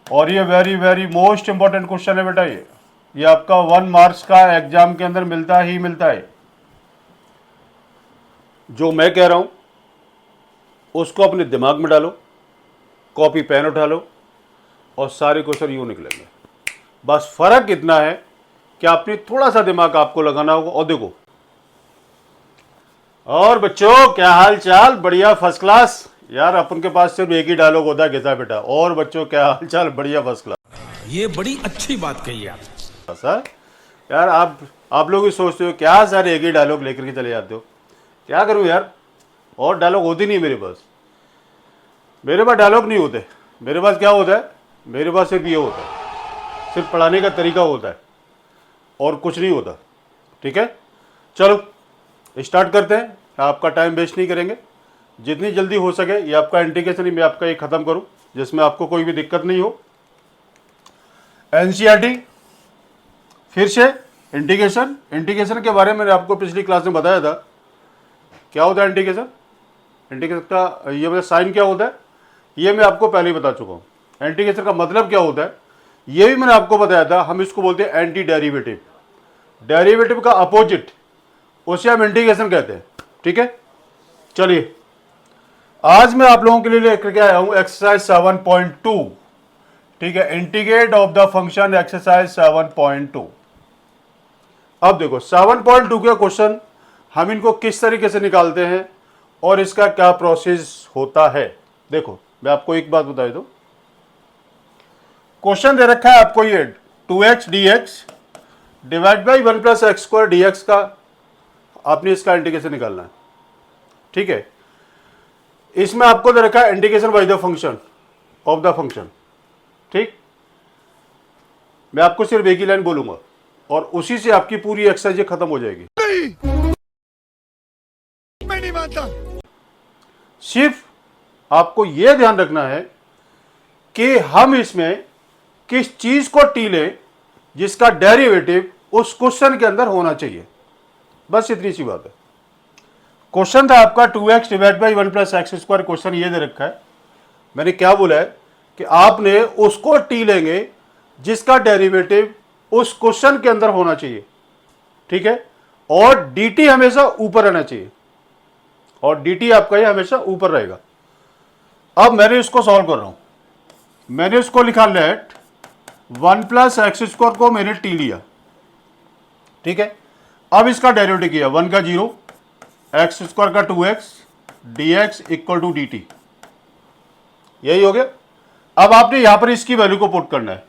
और ये very very most important question है बेटा। ये आपका 1 मार्क्स का एग्जाम के अंदर मिलता ही मिलता है। जो मैं कह रहा हूं उसको अपने दिमाग में डालो, कॉपी पेन उठा लो और सारे क्वेश्चन यूं निकलेंगे। बस फर्क इतना है कि आपने थोड़ा सा दिमाग आपको लगाना होगा। और देखो, और बच्चों क्या हाल चाल? बढ़िया, फर्स्ट क्लास। यार अपन के पास सिर्फ एक ही डायलॉग होता है गीता बेटा। और बच्चों क्या हाल चाल? बढ़िया, फर्स्ट क्लास। ये बड़ी अच्छी बात कही आप सर। यार आप लोग ही सोचते हो क्या सर एक ही डायलॉग लेकर के चले जाते हो? क्या करूं यार, और डायलॉग होती नहीं मेरे पास। मेरे पास डायलॉग नहीं होते। मेरे पास क्या होता है? मेरे पास सिर्फ ये होता है, सिर्फ पढ़ाने का तरीका होता है और कुछ नहीं होता। ठीक है, चलो स्टार्ट करते हैं। आपका टाइम वेस्ट नहीं करेंगे, जितनी जल्दी हो सके ये आपका इंटीग्रेशन ही मैं आपका ये ख़त्म करूं जिसमें आपको कोई भी दिक्कत नहीं हो। एनसीईआरटी फिर से इंटीग्रेशन के बारे में मैंने आपको पिछली क्लास में बताया था। क्या होता है इंटीग्रेशन? इंटीग्रेशन का ये मतलब साइन क्या होता है ये मैं आपको पहले ही बता चुका हूँ। इंटीग्रेशन का मतलब क्या होता है ये भी मैंने आपको बताया था। हम इसको बोलते हैं एंटी डेरिवेटिव। डेरिवेटिव का अपोजिट उसे हम इंटीग्रेशन कहते हैं। ठीक है, चलिए आज मैं आप लोगों के लिए लेकर के आया हूं एक्सरसाइज 7.2। ठीक है, integrate of the function exercise 7.2। अब देखो 7.2 के क्वेश्चन हम इनको किस तरीके से निकालते हैं और इसका क्या प्रोसेस होता है। देखो मैं आपको एक बात बता दूं, क्वेश्चन दे रखा है आपको ये 2x dx divide by 1 plus x square dx का आपने इसका इंटीग्रेशन निकालना है। ठीक है, इसमें आपको दे रखा है integration by the function of the function. ठीक, मैं आपको सिर्फ एक ही लाइन बोलूंगा और उसी से आपकी पूरी एक्सरसाइज खत्म हो जाएगी। मैं नहीं मानता। सिर्फ आपको यह ध्यान रखना है कि हम इसमें किस चीज को टी लें जिसका डेरिवेटिव उस क्वेश्चन के अंदर होना चाहिए। बस इतनी सी बात है। क्वेश्चन था आपका 2x divide by 1 plus x square. Question ये दे रखा है। मैंने क्या बोला है कि आपने उसको टी लेंगे जिसका डेरिवेटिव उस क्वेश्चन के अंदर होना चाहिए। ठीक है, और dt हमेशा ऊपर रहना चाहिए और dt आपका ये हमेशा ऊपर रहेगा। अब मैंने इसको सॉल्व कर रहा हूं। मैंने इसको लिखा लेट 1 प्लस एक्स स्क्वायर को मैंने टी लिया। ठीक है, अब इसका डेरिवेटिव किया 1 का 0 एक्स स्क्वायर का 2x dx equal to dt। यही हो गया। अब आपने यहां पर इसकी वैल्यू को पुट करना है।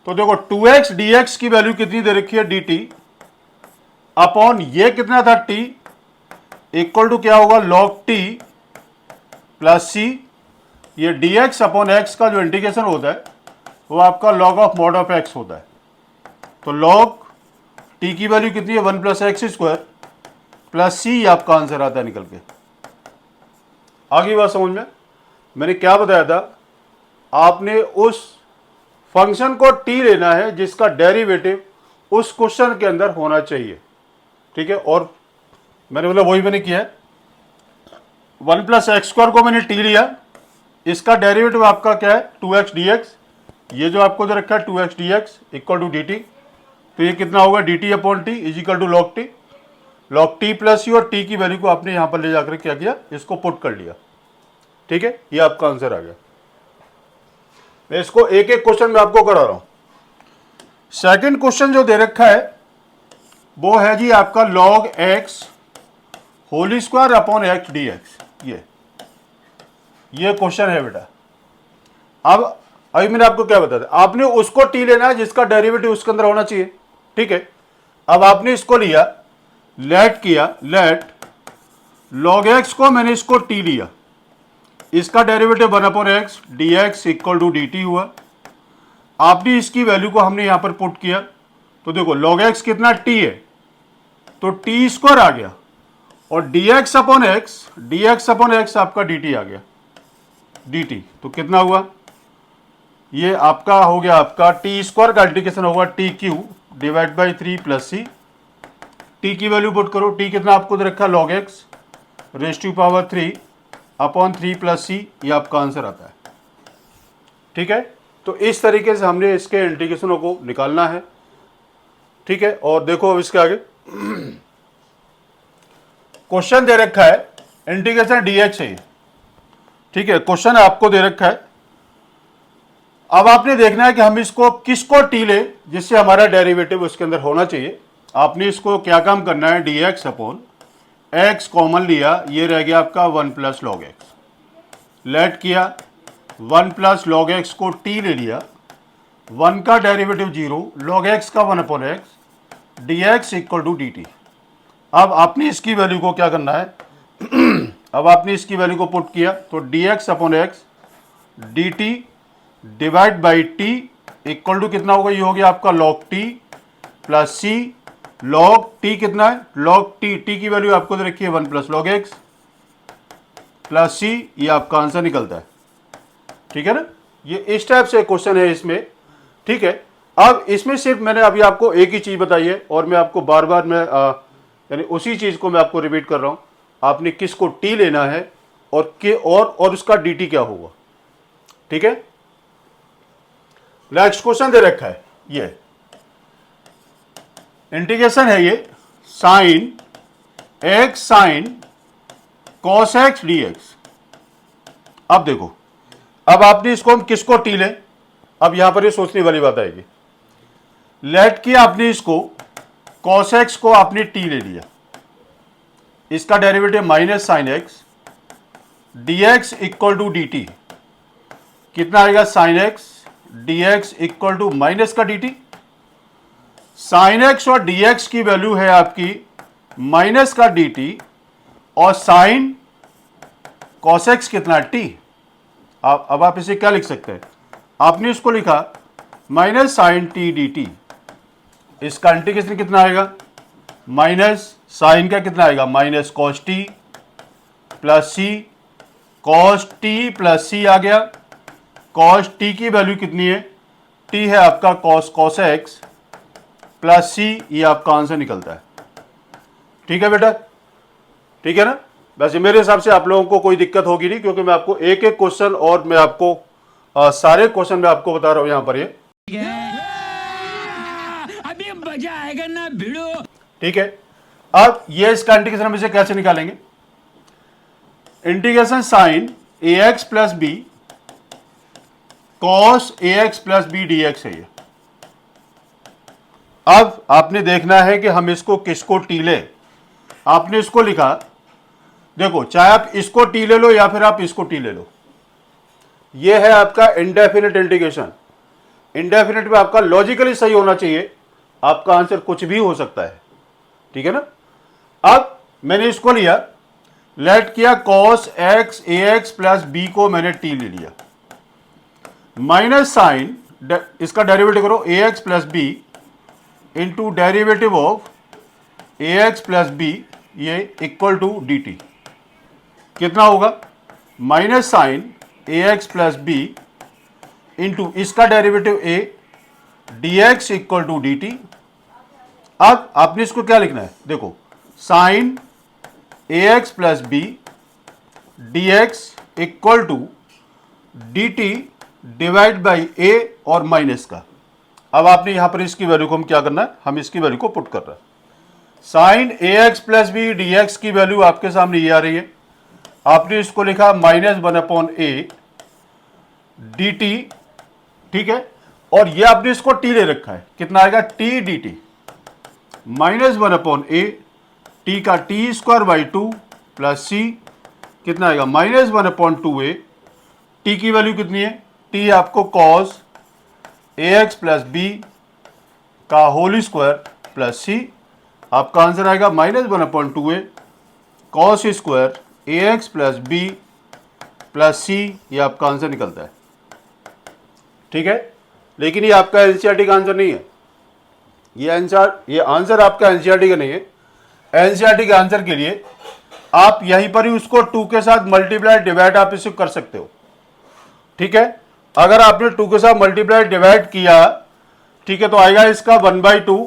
तो देखो 2x dx की वैल्यू कितनी दे रखी है dt अपॉन ये कितना था t इक्वल टू क्या होगा log t प्लस c। ये dx अपॉन x का जो इंटीग्रेशन होता है वो आपका log of mod of x होता है। तो log t की वैल्यू कितनी है 1 plus x square plus c आपका आंसर आता है निकल के। आगे बात समझ में? मैंने क्या बताया था, आपने उस फंक्शन को t लेना है जिसका डेरिवेटिव उस क्वेश्चन के अंदर होना चाहिए। ठीक है, और मैंने बोला वही मैंने किया है। 1 प्लस एक्स स्क्वायर को मैंने t लिया, इसका डेरिवेटिव आपका क्या है 2x dx। ये जो आपको दे रखा है 2x dx equal to dt। तो ये कितना होगा dt upon t is equal to log t। log t plus c और t की वैल्यू को आपने यहां पर ले जाकर क्या किया, इसको पुट कर लिया। ठीक है, ये आपका आंसर आ गया। मैं इसको एक एक क्वेश्चन में आपको करा रहा हूं। सेकंड क्वेश्चन जो दे रखा है वो है जी आपका log x whole square upon x dx। ये क्वेश्चन है बेटा। अब अभी मैंने आपको क्या बताया था, आपने उसको t लेना है जिसका डेरिवेटिव उसके अंदर होना चाहिए। ठीक है, अब आपने इसको लिया, लेट किया, लेट log x को मैंने इसको t लिया, इसका derivative 1 upon x dx equal to dt हुआ। आपने इसकी वैल्यू को हमने यहां पर पुट किया। तो देखो log x कितना t है तो t स्क्वायर आ गया और dx अपॉन एक्स आपका dt आ गया dt। तो कितना हुआ, ये आपका हो गया आपका टी स्क्वायर का इंटीग्रेशन होगा T cube divide by 3 plus C. T की वैल्यू पुट करो, टी कितना आपको दे रखा log x raise to power 3 upon 3 plus सी। ये आपका आंसर आता है। ठीक है, तो इस तरीके से हमने इसके इंटीग्रेशनों को निकालना है, ठीक है। और देखो अब इसके आगे क्वेश्चन दे रखा है इंटीग्रेशन डीएक्स है, ठीक है, क्वेश्चन आपको दे रखा है। अब आपने देखना है कि हम इसको किसको टी ले जिससे हमारा डेरिवेटिव उसके अंदर होना चाहिए। आपने इसको क्या काम करना है, d x upon x common लिया, ये रह गया आपका 1 प्लस लॉग एक्स, लेट किया 1 प्लस लॉग एक्स को टी ले लिया, 1 का डेरिवेटिव 0, लॉग एक्स का 1 upon x, d x equal to D T. अब आपने इसकी वैल्यू को क्या करना है अब आपने इसकी वैल्यू को पुट किया तो d x upon x d T divide by t equal to कितना होगा, ये हो गया आपका log t plus c, log t कितना है, लॉग टी, टी की वैल्यू आपको दे रखी है 1 प्लस लॉग एक्स प्लस सी, ये आपका आंसर निकलता है, ठीक है ना। ये इस टाइप से क्वेश्चन है इसमें, ठीक है। अब इसमें सिर्फ मैंने अभी आपको एक ही चीज बताई है और मैं आपको बार बार मैं यानी उसी चीज को मैं आपको रिपीट कर रहा हूं। आपने किसको टी लेना है और के और उसका dt क्या होगा, ठीक है। नेक्स्ट क्वेश्चन दे रखा है, ये इंटीग्रेशन है, ये sine x sign cos x d x. अब देखो, अब आपने इसको हम किसको टी लें, अब यहां पर ये सोचने वाली बात आएगी। लेट किया आपने इसको कॉस एक्स को आपने टी ले लिया, इसका derivative minus sine x d x equal to D T, कितना आएगा sine x d x equal to minus का डी टी। साइन एक्स और डी एक्स की वैल्यू है आपकी माइनस का डी टी और साइन कॉस एक्स कितना टी। अब आप इसे क्या लिख सकते हैं, आपने इसको लिखा minus sine t d t, इसका इंटीग्रेशन कितना आएगा, माइनस साइन का कितना आएगा minus cos t plus c, cos t plus c आ गया, कॉस टी की वैल्यू कितनी है, टी है आपका कॉस एक्स प्लस सी, ये आपका आंसर निकलता है, ठीक है बेटा, ठीक है ना। वैसे मेरे हिसाब से आप लोगों को कोई दिक्कत होगी नहीं, क्योंकि मैं आपको एक एक क्वेश्चन और मैं आपको सारे क्वेश्चन मैं आपको बता रहा हूं यहां पर, ये अभी मजा आएगा ना भिड़ो, ठीक है। अब ये इसका इंटीग्रेशन हम इसे कैसे निकालेंगे, integration sine A x plus B cos A x plus B D x है ये। अब आपने देखना है कि हम इसको किसको टी ले। आपने इसको लिखा, देखो चाहे आप इसको टी ले लो या फिर आप इसको टी ले लो, ये है आपका इंडेफिनिट इंटीग्रेशन। इंडेफिनिट में आपका लॉजिकली सही होना चाहिए, आपका आंसर कुछ भी हो सकता है, ठीक है ना। अब मैंने इसको लिया, लेट किया कॉस एक्स ए एक्स प्लस बी को मैंने टी ले लिया, माइनस साइन इसका डेरिवेटिव करो A x plus B into derivative of A x plus B, ये इक्वल टू डी टी, कितना होगा minus sine A x plus B into इसका derivative A D x equal to D T. अब आपने इसको क्या लिखना है, देखो sine A x plus B D x equal to D T divide by A और माइनस का। अब आपने यहां पर इसकी वैल्यू को हम क्या करना है, हम इसकी वैल्यू को पुट कर रहे हैं। Sine A x plus B D x की वैल्यू आपके सामने ये आ रही है, आपने इसको लिखा minus 1 upon A D T, ठीक है। और ये आपने इसको टी ले रखा है, कितना आएगा T d t, minus 1 upon A T का t square by 2 plus c, कितना आएगा माइनस 1 अपॉन 2 ए, टी की वैल्यू कितनी है, टी आपको cos A x plus B का होल स्क्वायर प्लस सी, आपका आंसर आएगा माइनस 1 अपॉन 2 ए कॉस स्क्वायर ए एक्स प्लस बी प्लस सी, ये आपका आंसर निकलता है, ठीक है। लेकिन ये आपका एनसीईआरटी का आंसर नहीं है, ये आंसर आपका एनसीईआरटी का नहीं है। एनसीईआरटी के आंसर के लिए आप यहीं पर ही उसको 2 के साथ मल्टीप्लाई डिवाइड आप इसे कर सकते हो, ठीक है। अगर आपने 2 के साथ मल्टीप्लाई डिवाइड किया, ठीक है, तो आएगा इसका 1/2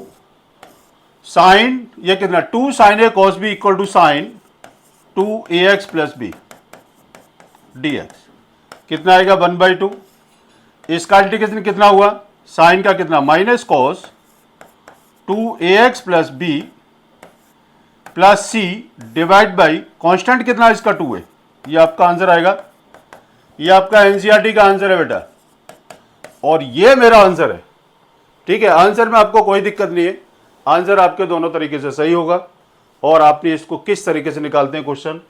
साइन, ये कितना 2 sine a cos b equal to sine 2 a x plus B D x, कितना आएगा 1/2, इसका इंटीग्रेशन कितना हुआ, साइन का कितना, minus cos 2ax plus b plus c divide by constant कितना इसका 2 है। ये आपका आंसर आएगा, ये आपका एनसीईआरटी का आंसर है बेटा, और ये मेरा आंसर है। ठीक है, आंसर में आपको कोई दिक्कत नहीं है, आंसर आपके दोनों तरीके से सही होगा। और आपने इसको किस तरीके से निकालते हैं क्वेश्चन,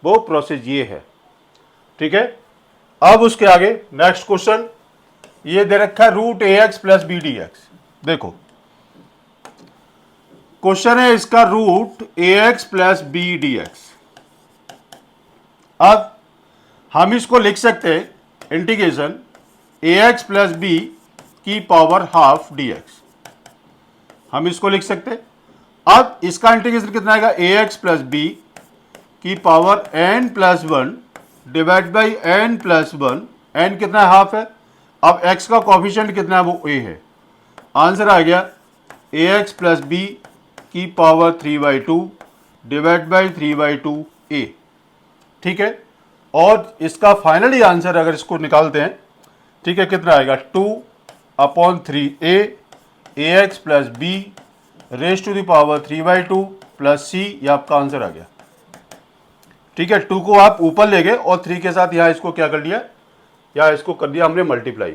वो प्रोसेस ये है। ठीक है, अब उसके आगे नेक्स्ट क्वेश्चन ये दे रखा है root a x plus B D x. देखो क्वेश्चन है इसका root a x plus B D x. अब हम इसको लिख सकते हैं integration a x plus b की पावर हाफ डी एक्स, हम इसको लिख सकते हैं। अब इसका इंटीग्रेशन कितना आएगा, ए एक्स प्लस बी की power n plus one divide by n plus one, n कितना हाफ है। अब x का कोफिशिएंट कितना है, वो a है। आंसर आ गया ए एक्स प्लस बी की पावर 3/2 डिवाइड बाई 3/2 a। ठीक है, और इसका फाइनली आंसर अगर इसको निकालते हैं, ठीक है, कितना आएगा 2/3a a x plus b raise to the power 3/2 plus सी, ये आपका आंसर आ गया। ठीक है, 2 को आप ऊपर ले गए और 3 के साथ यहाँ इसको क्या कर लिया, या इसको कर दिया हमने मल्टीप्लाई।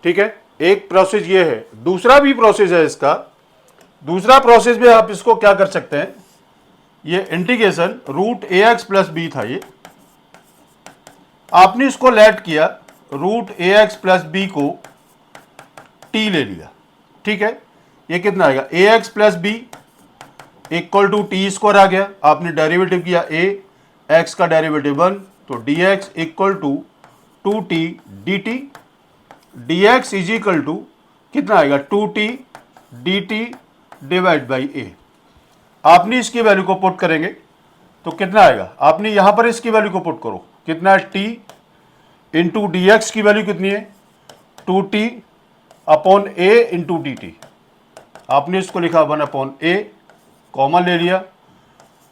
ठीक है, एक प्रोसेस ये है। दूसरा भी प्रोसेस है इसका, दूसरा प्रोसेस में आप इसको क्या कर सकते हैं, ये integration root a x plus b था, ये आपने इसको लेट किया root a x plus b को टी ले लिया। ठीक है, ये कितना आएगा, a x plus b equal to t square आ गया। आपने डेरिवेटिव किया ए एक्स का डेरिवेटिव 1, तो d x equal to 2t dt, dx is equal to कितना आएगा 2t dt divide by a। आपने इसकी वैल्यू को पुट करेंगे तो कितना आएगा, आपने यहां पर इसकी वैल्यू को पुट करो, कितना है t इंटू डी एक्स की वैल्यू कितनी है 2t upon a into D t. आपने इसको लिखा 1/a, कॉमन ले लिया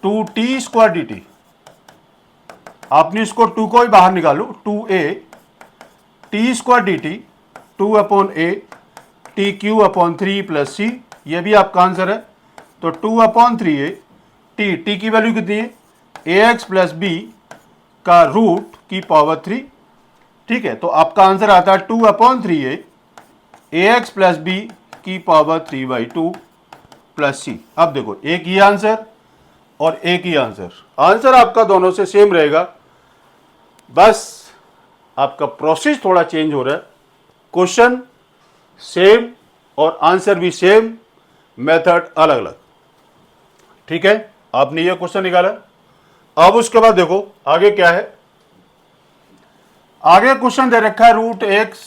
2t स्क्वायर डी टी। आपने इसको 2 को ही बाहर निकालो, 2a t square d t 2/a t cube upon 3 plus सी, ये भी आपका आंसर है। तो 2/3a टी की वैल्यू कितनी है, ए एक्स प्लस बी का रूट की पावर 3। ठीक है, तो आपका आंसर आता है 2/3a a x plus b की पावर 3/2 प्लस सी। अब देखो एक ही आंसर और एक ही आंसर, आंसर आपका दोनों से सेम रहेगा, बस आपका प्रोसेस थोड़ा चेंज हो रहा है। क्वेश्चन सेम और आंसर भी सेम, मेथड अलग अलग। ठीक है, आपने ये क्वेश्चन निकाला। अब उसके बाद देखो आगे क्या है, आगे क्वेश्चन दे रखा है रूट एक्स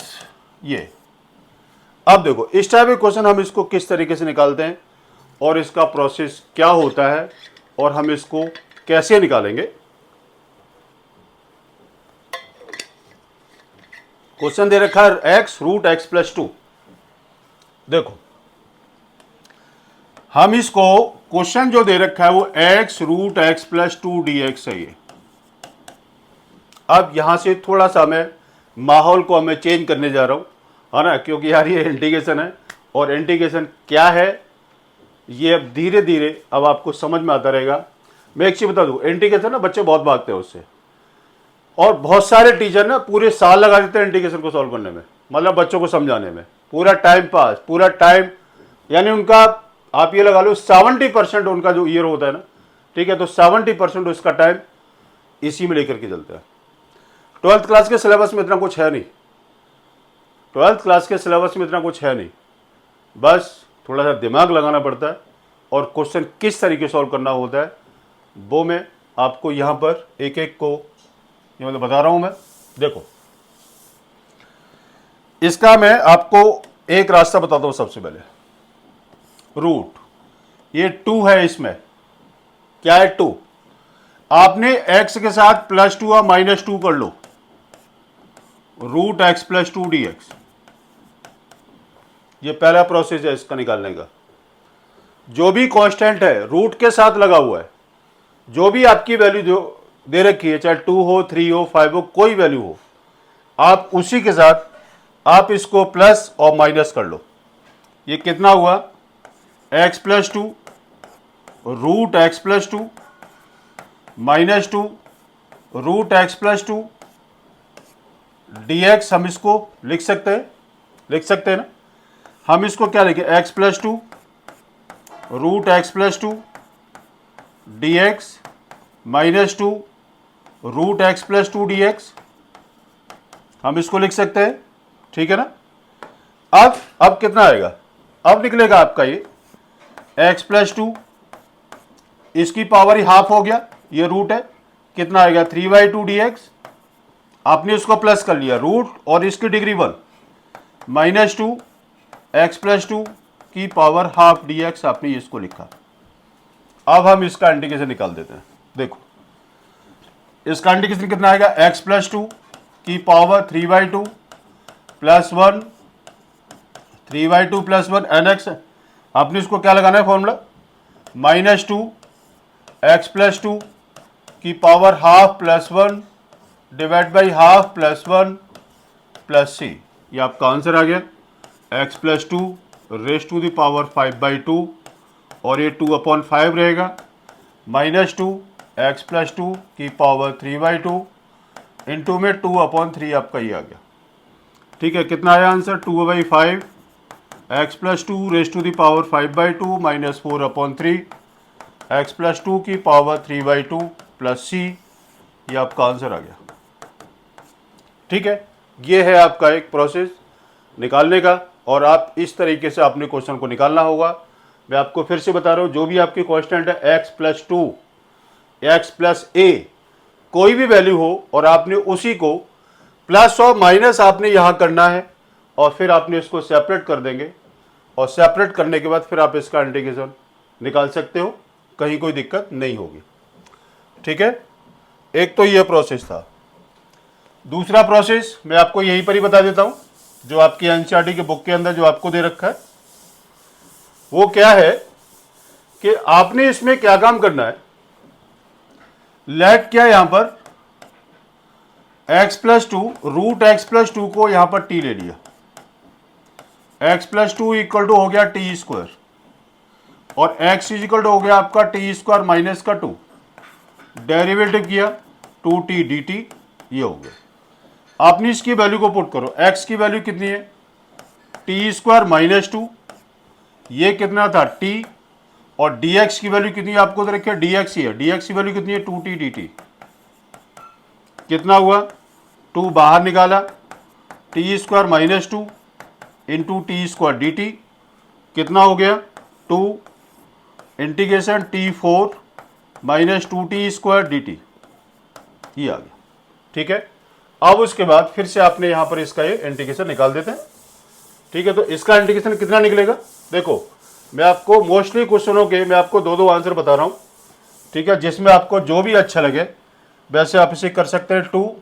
ये। अब देखो इस टाइप के क्वेश्चन हम इसको किस तरीके से निकालते हैं और इसका प्रोसेस क्या होता है और हम इसको कैसे निकालेंगे। क्वेश्चन दे रखा है x रूट एक्स प्लस 2। देखो हम इसको क्वेश्चन जो दे रखा है वो x root x plus 2 d x है ये। अब यहां से थोड़ा सा मैं माहौल को मैं चेंज करने जा रहा हूं, है ना, क्योंकि यार ये इंटीग्रेशन है और इंटीग्रेशन क्या है ये अब धीरे धीरे अब आपको समझ में आता रहेगा। मैं एक चीज बता दूं, इंटीग्रेशन ना बच्चे बहुत भागते हैं उससे, और बहुत सारे टीचर ना पूरे साल लगा देते हैं इंटीग्रेशन को सॉल्व करने में, मतलब बच्चों को समझाने में, पूरा टाइम पास, पूरा टाइम, यानी उनका आप ये लगा लो 70% उनका जो ईयर होता है ना, ठीक है, तो 70% उसका टाइम इसी में लेकर के चलते हैं। 12th क्लास के सिलेबस में इतना कुछ है नहीं, 12th क्लास के सिलेबस में इतना कुछ है नहीं, बस थोड़ा सा दिमाग लगाना पड़ता है और क्वेश्चन किस तरीके से सॉल्व करना होता है वो मैं आपको यहाँ पर एक एक को ये मतलब बता रहा हूँ मैं। देखो इसका मैं आपको एक रास्ता बताता हूँ। सबसे पहले रूट ये 2 है, इसमें क्या है 2, आपने x के साथ +2 और -2 कर लो, root x plus 2 d x, ये पहला प्रोसेस है इसका निकालने का। जो भी कांस्टेंट है रूट के साथ लगा हुआ है, जो भी आपकी वैल्यू जो दे रखी है, चाहे 2 हो 3 हो 5 हो कोई वैल्यू हो, आप उसी के साथ आप इसको प्लस और माइनस कर लो। ये कितना हुआ, x plus 2 root x plus 2 minus 2 root x plus 2 dx। हम इसको लिख सकते हैं ना। हम इसको क्या लिखे, x plus 2 root x plus 2 dx minus 2 root x plus 2 dx। हम इसको लिख सकते हैं, ठीक है ना। अब कितना आएगा, अब निकलेगा आपका ये x प्लस 2, इसकी पावर ही हाफ हो गया, ये रूट है, कितना आएगा 3/2 dx। आपने इसको प्लस कर लिया रूट और इसकी डिग्री 1 माइनस 2 x प्लस 2 की पावर हाफ dx आपने इसको लिखा। अब हम इसका इंटीग्रेशन निकाल देते हैं। देखो इसका इंटीग्रेशन कितना आएगा, x प्लस 2 की पावर 3/2 प्लस 1 3/2 प्लस 1 nx। आपने इसको क्या लगाना है फॉर्मूला, माइनस 2 x प्लस 2 की power half plus 1 divide by half plus 1 plus c। ये आपका आंसर आ गया, x plus 2 raise to the power 5/2 और ये 2/5 रहेगा, माइनस 2 x प्लस 2 की पावर 3/2 इंटू में 2/3 आपका ये आ गया। ठीक है, कितना आया answer, 2/5 x plus 2 raise to the power 5/2 minus 4/3 x plus 2 की पावर 3/2 प्लस c। ये आपका आंसर आ गया। ठीक है, ये है आपका एक प्रोसेस निकालने का, और आप इस तरीके से आपने क्वेश्चन को निकालना होगा। मैं आपको फिर से बता रहा हूँ, जो भी आपकी कांस्टेंट है x plus 2 x plus a कोई भी वैल्यू हो और आपने उसी को प्लस और माइनस आपने यहाँ करना है, और फिर आपने इसको सेपरेट कर देंगे, और सेपरेट करने के बाद फिर आप इसका इंटीग्रेशन निकाल सकते हो, कहीं कोई दिक्कत नहीं होगी। ठीक है, एक तो ये प्रोसेस था। दूसरा प्रोसेस मैं आपको यहीं पर ही बता देता हूँ, जो आपकी एनसीईआरटी के बुक के अंदर जो आपको दे रखा है, वो क्या है कि आपने इसमें क्या काम करना है। लेट क्या यहां पर x plus 2 root x plus 2 को यहां पर t ले लिया, x प्लस 2 इक्वल टू हो गया टी स्क्वायर, और x इक्वल टू हो गया आपका टी स्क्वायर माइनस का 2, डेरिवेटिव किया 2t dt, ये हो गया। आपने इसकी वैल्यू को पुट करो, x की वैल्यू कितनी है, टी स्क्वायर माइनस 2, ये कितना था t, और dx की वैल्यू कितनी है आपको तो रखिए dx ही है, dx की वैल्यू कितनी है 2t dt। कितना हुआ, 2 बाहर निकाला, T square minus 2 into T square dt, कितना हो गया 2 integration t4 minus 2t square dt, ये आ गया। ठीक है, अब उसके बाद फिर से आपने यहां पर इसका ये इंटीग्रेशन निकाल देते हैं। ठीक है, तो इसका इंटीग्रेशन कितना निकलेगा, देखो मैं आपको मोस्टली क्वेश्चनों के मैं आपको दो आंसर बता रहा हूँ। ठीक है, जिसमें आपको जो भी अच्छा लगे वैसे आप इसे कर सकते हैं। 2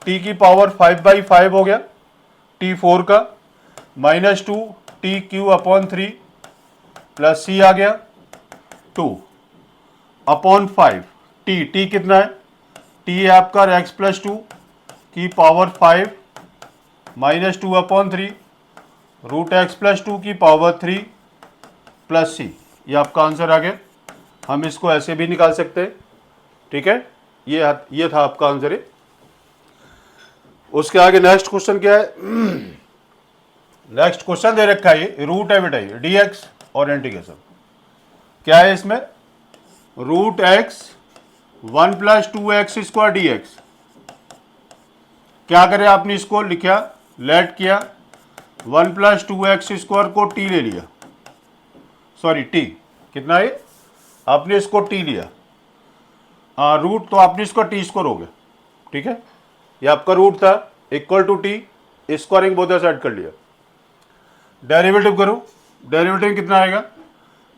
t की पावर 5/5 हो गया t4 का, माइनस 2 t³ प्लस c आ गया 2/5 t कितना है, t है आपका x प्लस 2 की power 5 minus 2/3 root x plus 2 की पावर 3 प्लस c। ये आपका आंसर आ गया। हम इसको ऐसे भी निकाल सकते हैं। ठीक है, ये था आपका आंसर है। उसके आगे नेक्स्ट क्वेश्चन क्या है, नेक्स्ट क्वेश्चन दे रखा है ये रूट है बेटा, ये dx और इंटीग्रेशन क्या है इसमें, root x 1 plus 2x square dx। क्या करें, आपने इसको लिखा, लेट किया 1 प्लस 2x स्क्वायर को t ले लिया, सॉरी t कितना है, आपने इसको t लिया, रूट तो आपने इसका t स्क्वायर हो गया। ठीक है, ये आपका रूट था, equal to t, squaring both side कर लिया। डेरिवेटिव करो, डेरिवेटिव कितना आएगा,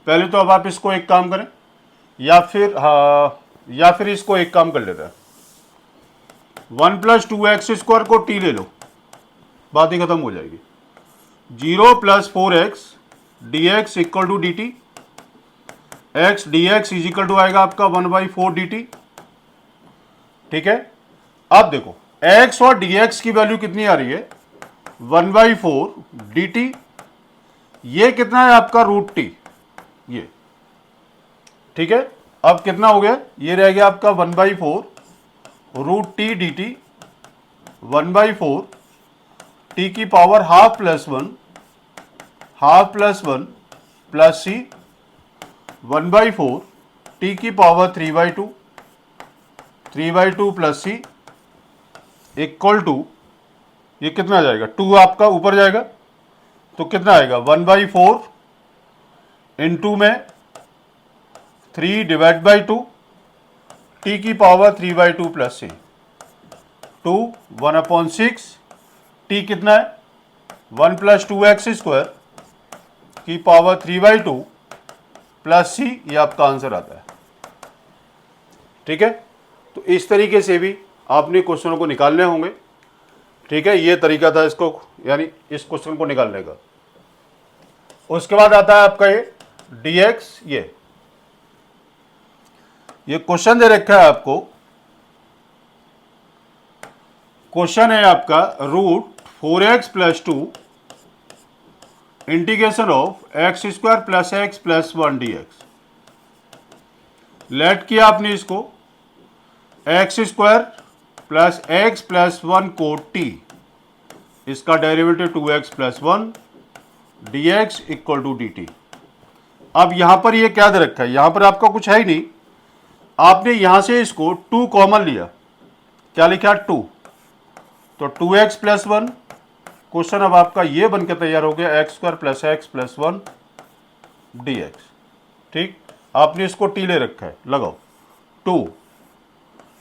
पहले तो अब आप इसको एक काम करें, या फिर इसको एक काम कर लेते हैं, 1 प्लस 2x स्क्वायर को t ले लो, बात ही खत्म हो जाएगी। 0 plus 4x dx equal to dt, x dx is equal to आएगा आपका 1/4 dt। ठीक है, अब देखो x और dx की वैल्यू कितनी आ रही है, 1/4 dt, ये कितना है आपका रूट टी, ये ठीक है। अब कितना हो गया, ये रह गया आपका 1/4 root t d t, 1/4 t की power half plus one plus c, 1/4 t की power 3/2 plus c equal to, ये कितना आ जाएगा, 2 आपका ऊपर जाएगा तो कितना आएगा 1/4 इंटू में 3 डिवाइड बाई 2 टी की पावर 3/2 प्लस सी, 2 1/6 टी कितना है 1 प्लस 2x² की पावर 3/2 प्लस सी, ये आपका आंसर आता है। ठीक है, तो इस तरीके से भी आपने क्वेश्चनों को निकालने होंगे। ठीक है, ये तरीका था इसको, यानी इस क्वेश्चन को निकालने का। उसके बाद आता है आपका ये dx, ये क्वेश्चन दे रखा है आपको, क्वेश्चन है आपका root 4x plus 2 integration of x² plus x plus 1 dx। Let किया आपने इसको x² प्लस x प्लस 1 को t, इसका derivative 2x plus 1 dx equal to dt। अब यहां पर ये क्या दे रखा है, यहां पर आपका कुछ है ही नहीं, आपने यहां से इसको 2 कॉमन लिया, क्या लिखा 2, तो 2x प्लस 1, क्वेश्चन अब आपका ये बनकर तैयार हो गया x² plus x plus 1 dx। ठीक, आपने इसको t ले रखा है, लगाओ 2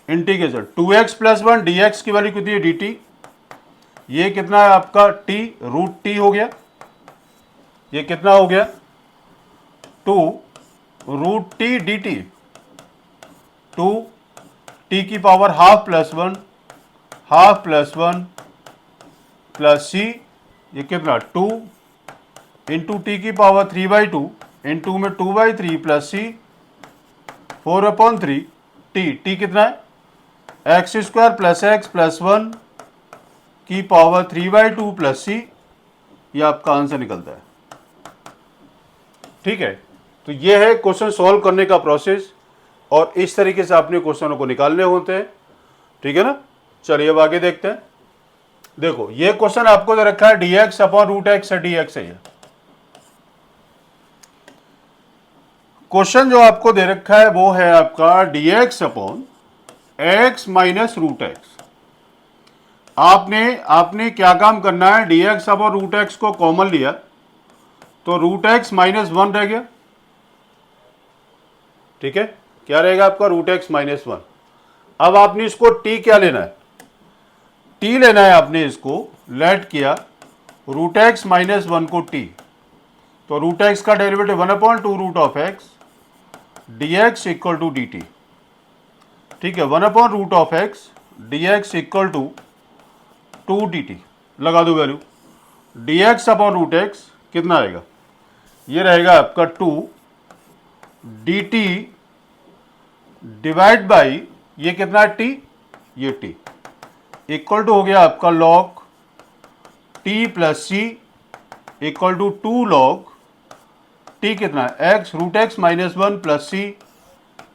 इंटीग्रेशन 2x प्लस 1 dx की वैल्यू कितनी है dt, ये कितना है आपका t, रूट t हो गया, ये कितना हो गया 2 रूट t dt, 2 t की पावर हाफ प्लस 1 प्लस सी, ये कितना 2 इंटू टी की पावर 3/2 इंटू में 2/3 प्लस सी 4/3 टी कितना है x² प्लस x प्लस 1 की पावर 3/2 प्लस सी, ये आपका आंसर निकलता है। ठीक है, तो ये है क्वेश्चन सॉल्व करने का प्रोसेस, और इस तरीके से आपने क्वेश्चनों को निकालने होते हैं। ठीक है ना, चलिए अब आगे देखते हैं। देखो ये क्वेश्चन आपको दे रखा है dx अपॉन रूट एक्स है, dx है ये क्वेश्चन जो आपको दे रखा है, वो है आपका dx upon x minus root x. आपने क्या काम करना है, dx अपॉन रूट एक्स को कॉमन लिया तो रूट एक्स माइनस 1 रह गया। ठीक है, क्या रहेगा आपका रूट एक्स माइनस 1। अब आपने इसको t क्या लेना है, t लेना है आपने, इसको लेट किया रूट एक्स माइनस 1 को t, तो रूट एक्स का derivative 1/2 root of x dx equal to dt। ठीक है, 1/रूट of x dx equal to 2 dt, लगा दो value, dx upon root x कितना आएगा, ये रहेगा आपका 2 dt डिवाइड बाई ये कितना है t, ये t इक्वल टू हो गया आपका log t plus c equal to 2 log t कितना है x root x minus 1 plus सी,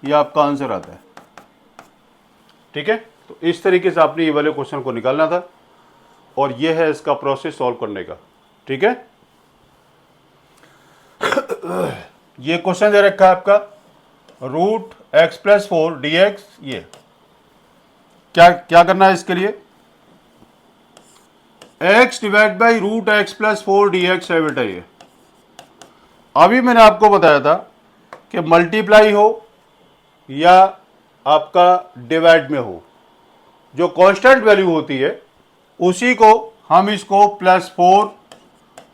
ये आपका आंसर आता है। ठीक है, तो इस तरीके से आपने ये वाले क्वेश्चन को निकालना था, और ये है इसका प्रोसेस सॉल्व करने का। ठीक है, ये क्वेश्चन दे रखा है आपका रूट एक्स प्लस 4 dx, ये क्या करना है इसके लिए, x divide by root x plus 4 dx है बेटा। ये अभी मैंने आपको बताया था कि मल्टीप्लाई हो या आपका डिवाइड में हो, जो कांस्टेंट वैल्यू होती है उसी को हम इसको प्लस 4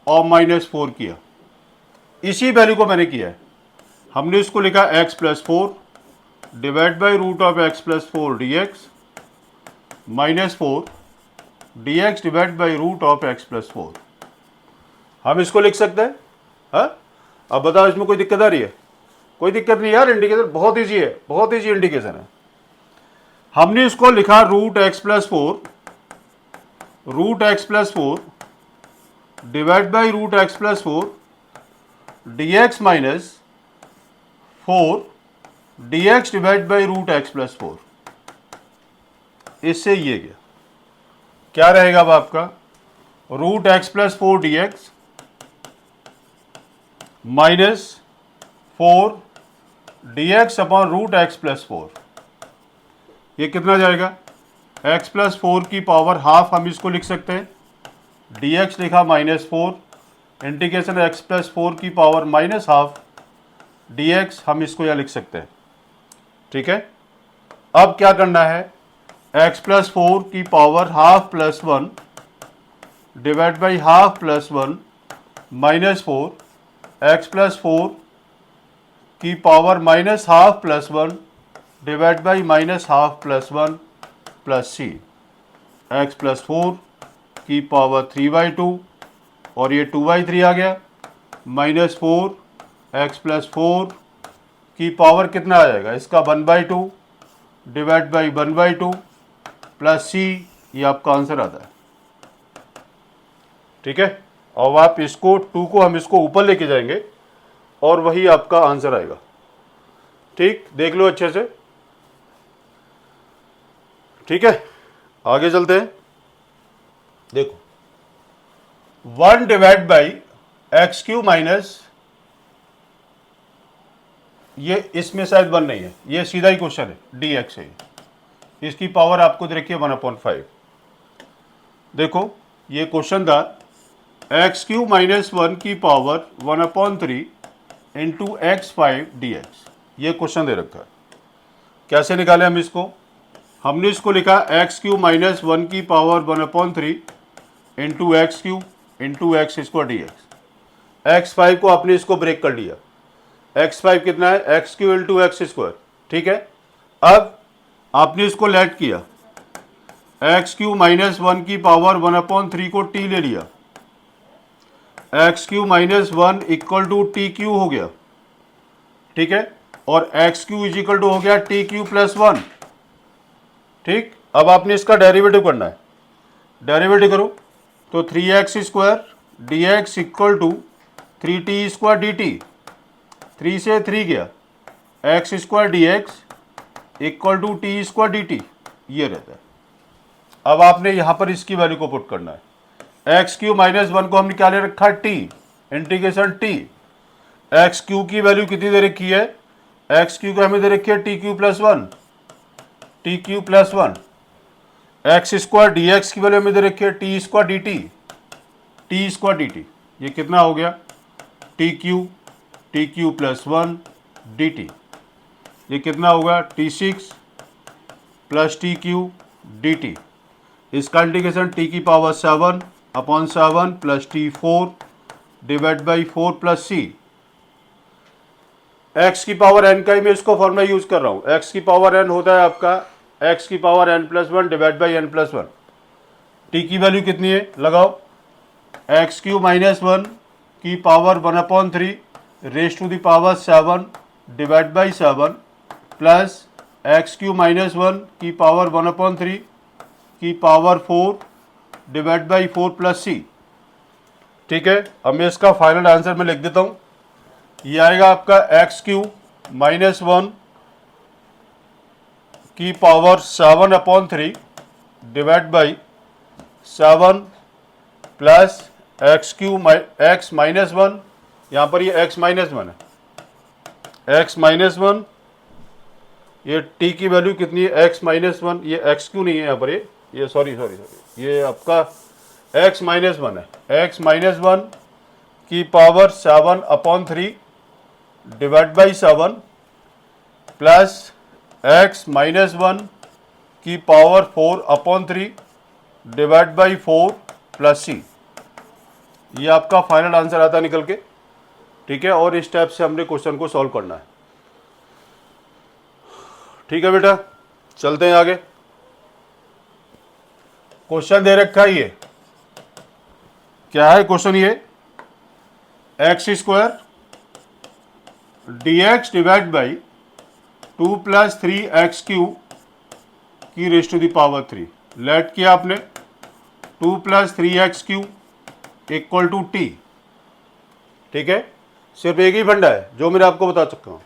और माइनस 4 किया, इसी वैल्यू को मैंने किया है। हमने इसको लिखा x plus 4 divide by root of x plus 4 dx minus 4 dx divide by root of x plus 4। हम इसको लिख सकते हैं। हाँ, अब बताओ इसमें कोई दिक्कत आ रही है? कोई दिक्कत नहीं यार, इंडिकेशन बहुत ईजी है, बहुत ईजी इंडिकेशन है। हमने इसको लिखा root x plus 4 divide by root x plus 4 d x minus 4 d x divide by root x plus 4। इससे ये गया, क्या रहेगा अब आपका root x plus 4 d x minus 4 d x upon root x plus 4। ये कितना जाएगा, x प्लस 4 की पावर हाफ हम इसको लिख सकते हैं, डी एक्स लिखा माइनस 4 इंटीग्रेशन x प्लस 4 की power minus half d x, हम इसको यह लिख सकते हैं। ठीक है, अब क्या करना है, x प्लस 4 की power half plus 1 divide by half plus 1 minus 4 x plus 4 की power minus half plus 1 divide by minus half plus 1 plus C x plus 4 की पावर 3/2 और ये 2/3 आ गया माइनस 4 एक्स प्लस 4 की पावर कितना आ जाएगा इसका 1/2 डिवाइड बाई 1/2 प्लस सी, ये आपका आंसर आता है। ठीक है, अब आप इसको 2 को हम इसको ऊपर लेके जाएंगे और वही आपका आंसर आएगा। ठीक, देख लो अच्छे से। ठीक है, आगे चलते हैं। देखो 1 divide by x cube minus, ये इसमें शायद 1 नहीं है, ये सीधा ही क्वेश्चन है, डी एक्स है, इसकी पावर आपको दे रखी है 1/5। देखो ये क्वेश्चन था एक्स क्यू माइनस 1 की पावर 1/3 इंटू x5 dx, ये क्वेश्चन दे रखा है। कैसे निकाले हम इसको, हमने इसको लिखा एक्स क्यू माइनस 1 की power 1/3 into x Q into x square d x. x5 को आपने इसको ब्रेक कर लिया, x5 कितना है x Q into x square. ठीक है, अब आपने इसको लेट किया, एक्स क्यू माइनस 1 की पावर 1/3 को t ले लिया, x cube minus 1 equal to t cube हो गया। ठीक है, और x cube is equal to हो गया टी क्यू प्लस 1। ठीक, अब आपने इसका डेरिवेटिव करना है, डेरिवेटिव करो तो 3x square d x equal to 3t square d t, 3 से 3 गया, x square d x equal to t square d t, ये रहता है। अब आपने यहाँ पर इसकी वैल्यू को पुट करना है, एक्स क्यू माइनस 1 को हमने क्या ले रखा है T, integration T, x Q की वैल्यू कितनी दे रखी है, एक्स क्यू को हमें दे रखी है t cube plus 1, t cube plus 1, x square d x की वैल्यू हमें दे रखी है t square d t, t square d t, ये कितना हो गया t cube plus 1 d t, ये कितना होगा T6 plus t cube d t, इसका इंटीग्रेशन टी की power 7/7 plus T4 divide by 4 plus C, x की पावर n का ही मैं इसको फॉर्मूला यूज कर रहा हूँ, एक्स की पावर n होता है आपका एक्स की power n+1 divide by n+1। T की वैल्यू कितनी है लगाओ, एक्स क्यू माइनस 1 की power 1/3 raise to the power 7 divide by 7 plus x cube minus 1 की पावर 1/3 की power 4 divide by 4 plus c. ठीक है, अब मैं इसका फाइनल आंसर में लिख देता हूँ, ये आएगा आपका एक्स क्यू माइनस 1 की power 7/3 divide by 7 plus x minus 1, यहाँ पर ये एक्स माइनस 1 है, एक्स माइनस 1, ये टी की वैल्यु कितनी है एक्स माइनस 1, ये एक्स क्यू नहीं है यहाँ पर, ये सॉरी ये आपका एक्स माइनस 1 है, एक्स माइनस 1 की power 7/3 divide by 7 plus x minus 1 की पावर 4/3 डिवाइड बाई 4 प्लस सी, ये आपका फाइनल आंसर आता निकल के। ठीक है, और इस स्टेप से हमने क्वेश्चन को सॉल्व करना है। ठीक है बेटा, चलते हैं आगे। क्वेश्चन दे रखा है, ये क्या है क्वेश्चन, ये x square d x divide by 2 plus 3x cube की raise to the power 3, let किया आपने 2 plus 3x cube equal to t. ठीक है, सिर्फ एक ही फंडा है जो मैंने आपको बता चुका हूँ।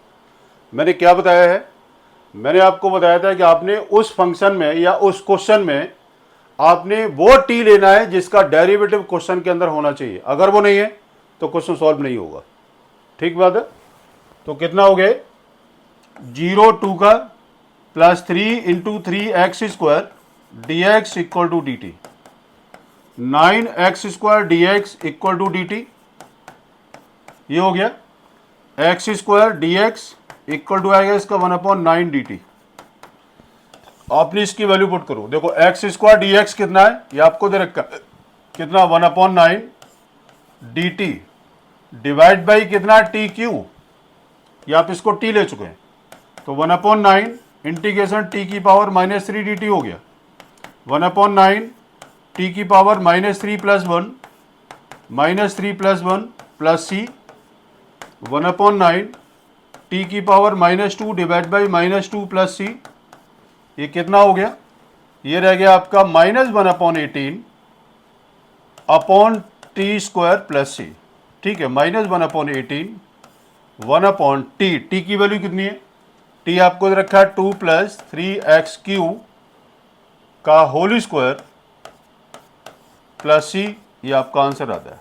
मैंने क्या बताया है, मैंने आपको बताया था कि आपने उस फंक्शन में या उस क्वेश्चन में आपने वो टी लेना है जिसका डेरिवेटिव क्वेश्चन के अंदर होना चाहिए। अगर वो नहीं है तो क्वेश्चन सॉल्व नहीं होगा। ठीक बात है। तो कितना हो गया, 0 2 का plus 3 into 3x² dx equal to D t, 9x² dx equal to D t, ये हो गया। x² dx इक्वल टू आएगा इसका 1/9 dt। आपने इसकी वैल्यू पुट करो। देखो x² dx कितना है, ये आपको दे रखा है कितना, 1/9 dt डिवाइड बाई कितना, टी क्यू, ये आप इसको t ले चुके हैं। तो 1/9 इंटीग्रेशन t की पावर -3 dt हो गया। 1/9 t की पावर -3 + 1 -3 + 1 प्लस c 1/9 t की power -2 divide by -2 plus c, ये कितना हो गया, ये रह गया आपका -1/18 अपॉन t² प्लस c। ठीक है, -1/18 1/t, t की वैल्यू कितनी है, t आपको रखा है 2 + 3x³ का होल स्क्वायर प्लस c, ये आपका आंसर आता है।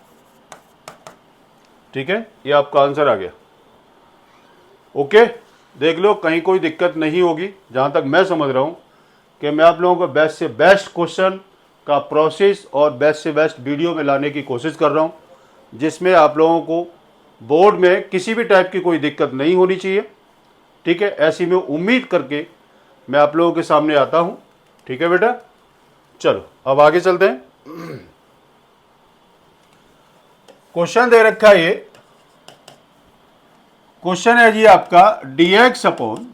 ठीक है, ये आपका आंसर आ गया। ओके, देख लो कहीं कोई दिक्कत नहीं होगी। जहाँ तक मैं समझ रहा हूँ कि मैं आप लोगों को बेस्ट से बेस्ट क्वेश्चन का प्रोसेस और बेस्ट से बेस्ट वीडियो में लाने की कोशिश कर रहा हूँ, जिसमें आप लोगों को बोर्ड में किसी भी टाइप की कोई दिक्कत नहीं होनी चाहिए। ठीक है, ऐसी में उम्मीद करके मैं आप लोगों के सामने आता हूँ। ठीक है बेटा, चलो अब आगे चलते हैं। क्वेश्चन दे रखा है, ये क्वेश्चन है जी आपका dx upon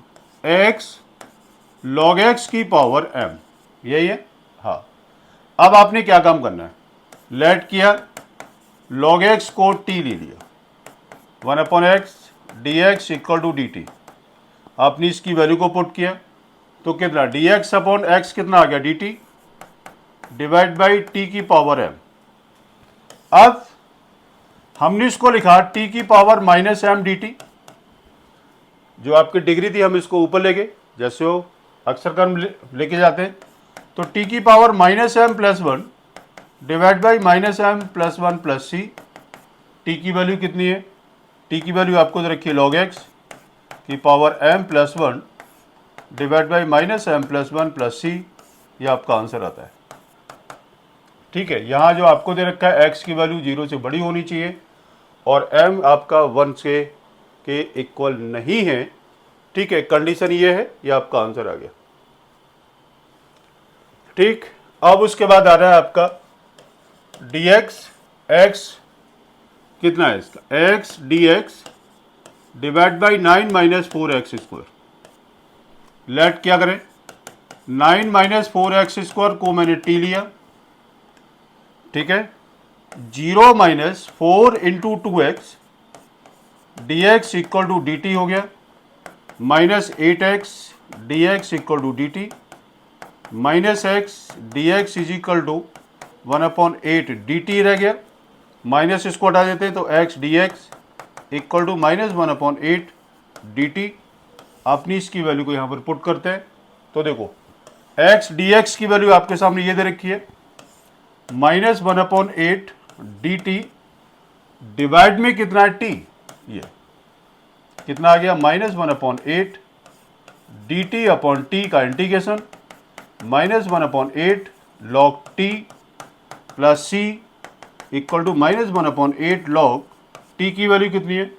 x log x की पावर m, यही है। हाँ, अब आपने क्या काम करना है, लेट किया, log x को t ले लिया, 1/x dx equal to dt, आपने इसकी वैल्यू को पुट किया तो कितना, dx अपॉन x कितना आ गया, dt डिवाइड बाई t की पावर m। अब हमने इसको लिखा t की पावर -m dt, जो आपकी डिग्री थी हम इसको ऊपर ले गए, जैसे वो अक्सर कर्म लेके जाते हैं। तो t की power -m + 1 divide by -m + 1 plus c, t की वैल्यू कितनी है, t की वैल्यू आपको रखिए log x की power m + 1 divide by -m + 1 plus c, ये आपका आंसर आता है। ठीक है, यहाँ जो आपको दे रखा है x की वैल्यू 0 से बड़ी होनी चाहिए और m आपका 1 से के इक्वल नहीं है। ठीक है, कंडीशन ये है, ये आपका आंसर आ गया। ठीक, अब उसके बाद आ रहा है आपका dx, x कितना है इसका, x dx divide by 9 - 4x²। Let क्या करें, 9 - 4x² को मैंने t लिया। ठीक है, 0 - 4 into 2x dx equal to dt हो गया, -8x dx equal to dt, -x dx is equal to 1/8 dt रह गया, माइनस इसको हटा देते हैं तो x dx equal to -1/8 dt। अपनी इसकी वैल्यू को यहाँ पर पुट करते हैं तो देखो x dx की वैल्यू आपके सामने ये दे रखी है, -1/8 dt डिवाइड में कितना है t, ये कितना आ गया, -1/8 dt अपॉन t का integration, -1/8 log t plus c equal to -1/8 log t की वैल्यू कितनी है,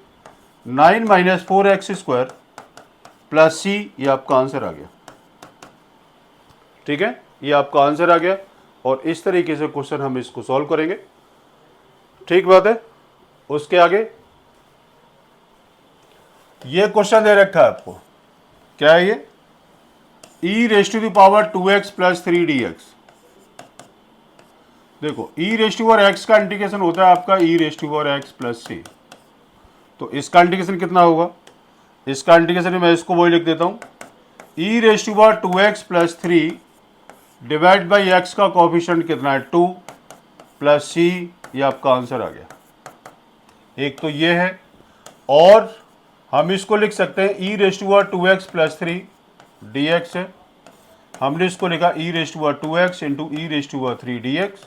9 - 4x² प्लस c, ये आपका आंसर आ गया। ठीक है, ये आपका आंसर आ गया और इस तरीके से क्वेश्चन हम इसको सॉल्व करेंगे। ठीक बात है, उसके आगे ये क्वेश्चन दे रखा है आपको, क्या है ये, e⁻² 2x + 3dx। देखो e⁻x का इंटीग्रेशन होता है आपका e⁻x + c, तो इसका इंटीग्रेशन कितना होगा, इसका इंटीग्रेशन मैं इसको वही लिख देता हूं, e⁻²x + 3 डिवाइड बाई x का कोएफिशिएंट कितना है 2 प्लस c ये आपका आंसर आ गया। एक तो ये है, और हम इसको लिख सकते हैं e raise to power 2x plus 3 dx है। हमने इसको लिखा e raise to power 2x into e raise to power 3 dx।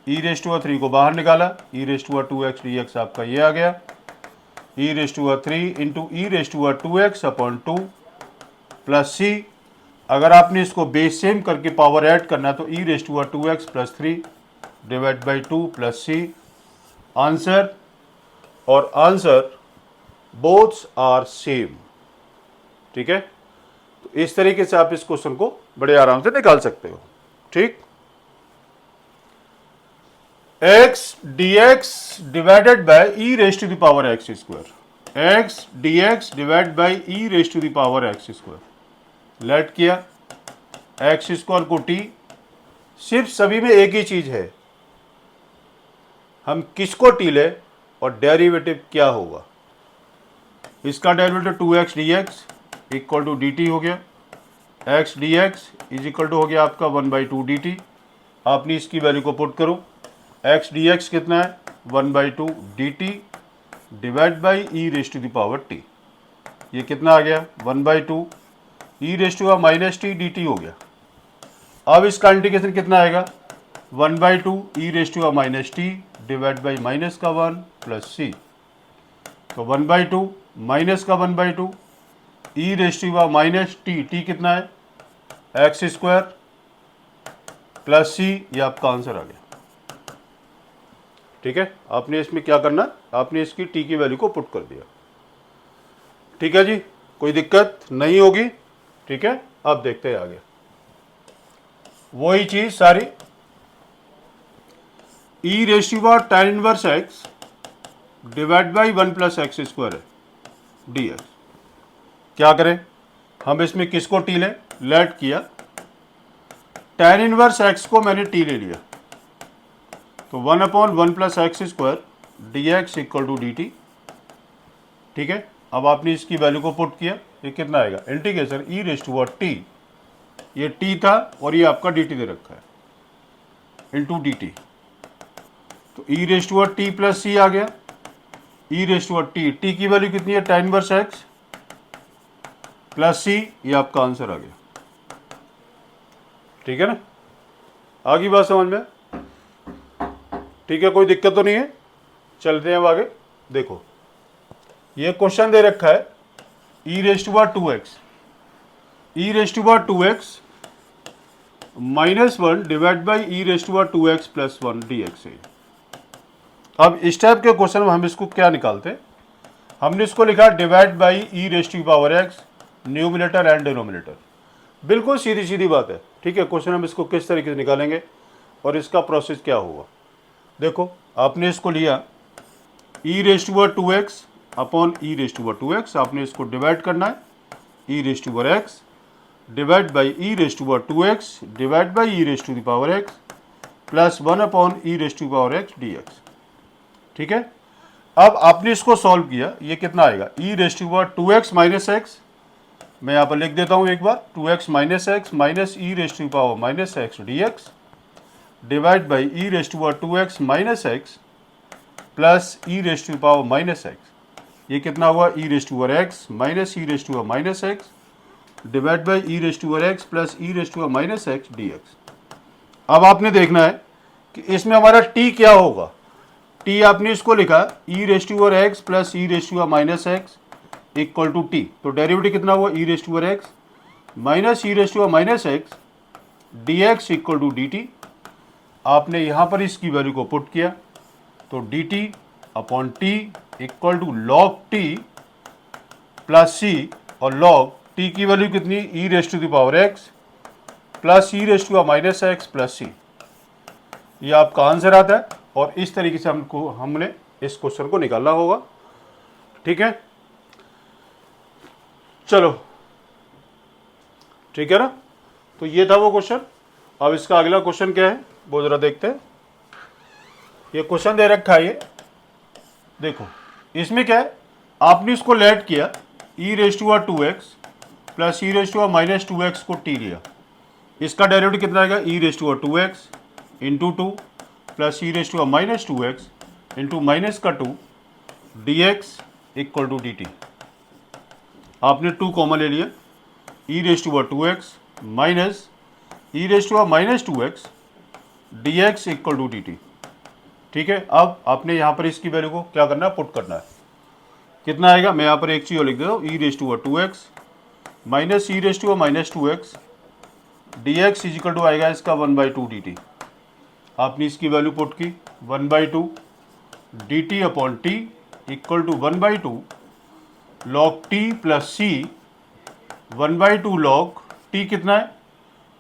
E raise to power 3 को बाहर निकाला, e raise to power 2x dx आपका ये आ गया। E raise to power 3 into e raise to power 2x upon 2 plus c। अगर आपने इसको बेस सेम करके पावर ऐड करना तो e raise to power 2x plus 3 divide by 2 plus c। Answer, और आंसर बोथ्स आर सेम। ठीक है, तो इस तरीके से आप इस क्वेश्चन को बड़े आराम से निकाल सकते हो। ठीक, x dx divided by e raise to the power x square, x dx divide by e raise to the power x square. Let किया एक्स स्क्वायर को t। सिर्फ सभी में एक ही चीज है, हम किसको t ले और डेरिवेटिव क्या होगा। इसका derivative 2x dx equal to dt हो गया। x dx is equal to हो गया आपका 1/2 dt। आपने इसकी वैल्यू को पुट करो, x dx कितना है 1/2 dt divide by e raise to the power t। ये कितना आ गया 1/2 e raise to minus t dt हो गया। अब इसका इंटीग्रेशन कितना आएगा 1/2 e raise to minus t divide by minus का 1 प्लस c। तो 1/2 माइनस का 1/2 e raise to minus t, t कितना है एक्स स्क्वायर प्लस c। ये आपका आंसर आ गया। ठीक है, आपने इसमें क्या करना, आपने इसकी t की वैल्यू को पुट कर दिया। ठीक है जी, कोई दिक्कत नहीं होगी। ठीक है, अब देखते हैं आगे। वही चीज सारी, e raise to power tan inverse x divide by 1 plus x square है dx। क्या करें, हम इसमें किसको t लें, लेट किया tan इनवर्स एक्स को मैंने t ले लिया, तो 1/1 plus x square dx equal to dt। ठीक है, अब आपने इसकी वैल्यू को पुट किया, ये कितना आएगा integration e raise to power t, ये t था और ये आपका dt दे रखा है इंटू dt। तो e raise to power t plus c आ गया। E raise to power t की वैल्यू कितनी है tan inverse x plus c, ये आपका आंसर आ गया। ठीक है ना, आगे बात समझ में। ठीक है, कोई दिक्कत तो नहीं है, चलते हैं अब आगे। देखो ये क्वेश्चन दे रखा है e raise to power 2x, e raise to power 2x minus 1 divide by e raise to power 2x plus 1 dx है। अब इस टाइप के क्वेश्चन में हम इसको क्या निकालते हैं, हमने इसको लिखा divide by e raise to power x, numerator and denominator. बिल्कुल सीधी सीधी बात है। ठीक है, क्वेश्चन हम इसको किस तरीके से निकालेंगे और इसका प्रोसेस क्या होगा। देखो आपने इसको लिया e raise to power 2x upon e raise to power 2x, आपने इसको डिवाइड करना है e raise to power x divide by e raise to power 2x divide by e raise to the power x plus 1 upon e raise to power x dx। ठीक है, अब आपने इसको solve किया, ये कितना आएगा e raise to power 2x minus x, मैं यहाँ पर लिख देता हूँ एक बार 2x minus x minus e raise to power minus x dx divide by e raise to power 2x minus x plus e raise to power minus x. ये कितना हुआ e raise to power x minus e raise to power minus x divide by e raise to power x plus e raise to power minus x dx। अब आपने देखना है कि इसमें हमारा t क्या होगा। t आपने इसको लिखा e raise to power x plus e raise to power minus x equal to t, तो डेरिवेटिव कितना हुआ e raise to power x minus e raise to power minus x dx equal to dt। आपने यहाँ पर इसकी value को put किया, तो dt upon t equal to log t plus c, और लॉग t की वैल्यू कितनी e raise to the power x plus e raise to minus x plus c। ये आपका आंसर आता है, और इस तरीके से हमने इस क्वेश्चन को निकालना होगा। ठीक है, चलो ठीक है ना, तो ये था वो क्वेश्चन। अब इसका अगला क्वेश्चन क्या है वो जरा देखते हैं। ये क्वेश्चन दे रखा है, ये देखो इसमें क्या है, आपने इसको लेट किया e raise to 2x plus e raise to minus 2x को t लिया, इसका डेरिवेटिव कितना आएगा e raise to 2x into 2 plus e raise to power minus 2x into minus का 2 dx इक्वल टू dt। आपने 2 common ले लिया, e raise to power 2x minus e raise to power minus 2x dx equal to dt। ठीक है, अब आपने यहाँ पर इसकी वैल्यू को क्या करना है, पुट करना है। कितना आएगा, मैं यहाँ पर एक चीज़ और लिख देता हूँ, e raise to power 2x minus e raise to power minus 2x dx is equal to आएगा इसका 1/2 dt। आपने इसकी वैल्यू पुट की 1/2 dt upon t equal to 1/2 log t plus c 1/2 log t कितना है,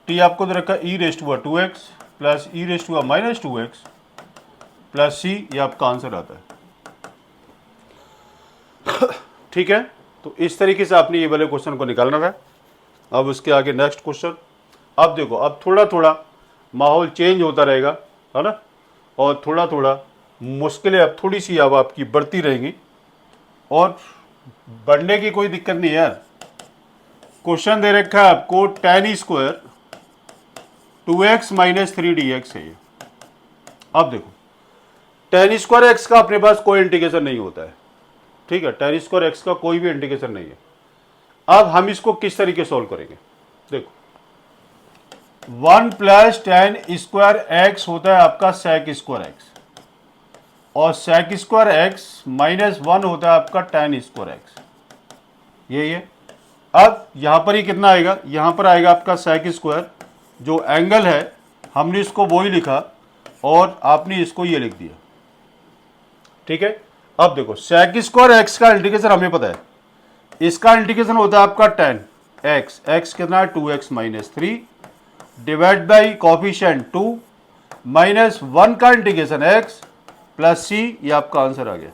t आपको दे रखा है e raise to power 2x plus e raise to power minus 2x plus सी, ये आपका आंसर आता है। ठीक है, तो इस तरीके से आपने ये वाले क्वेश्चन को निकालना है। अब उसके आगे नेक्स्ट क्वेश्चन। अब देखो, अब थोड़ा थोड़ा माहौल चेंज होता रहेगा, है ना, और थोड़ा थोड़ा मुश्किलें अब थोड़ी सी अब आपकी बढ़ती रहेंगी, और बढ़ने की कोई दिक्कत नहीं है यार। क्वेश्चन दे रखा है आपको tan square 2x minus 3dx है ये। अब देखो, tan स्क्वायर x का अपने पास कोई इंटीग्रेशन नहीं होता है, ठीक है, tan स्क्वायर x का कोई भी इंटीग्रेशन नहीं है। अब हम इसको किस तरीके सॉल्व करेंगे, देखो 1 प्लस tan स्क्वायर x होता है आपका sec स्क्वायर x, और sec स्क्वायर x माइनस 1 होता है आपका tan स्क्वायर x, यही है। अब यहां पर ही कितना आएगा, यहां पर आएगा आपका sec स्क्वायर, जो एंगल है हमने इसको वो ही लिखा और आपने इसको ये लिख दिया। ठीक है, अब देखो sec स्क्वायर x का इंटीग्रेशन हमें पता है, इसका इंटीग्रेशन होता है आपका tan x, x कितना है 2x minus 3 divide by coefficient 2 minus 1 का इंटीग्रेशन x प्लस c, ये आपका आंसर आ गया।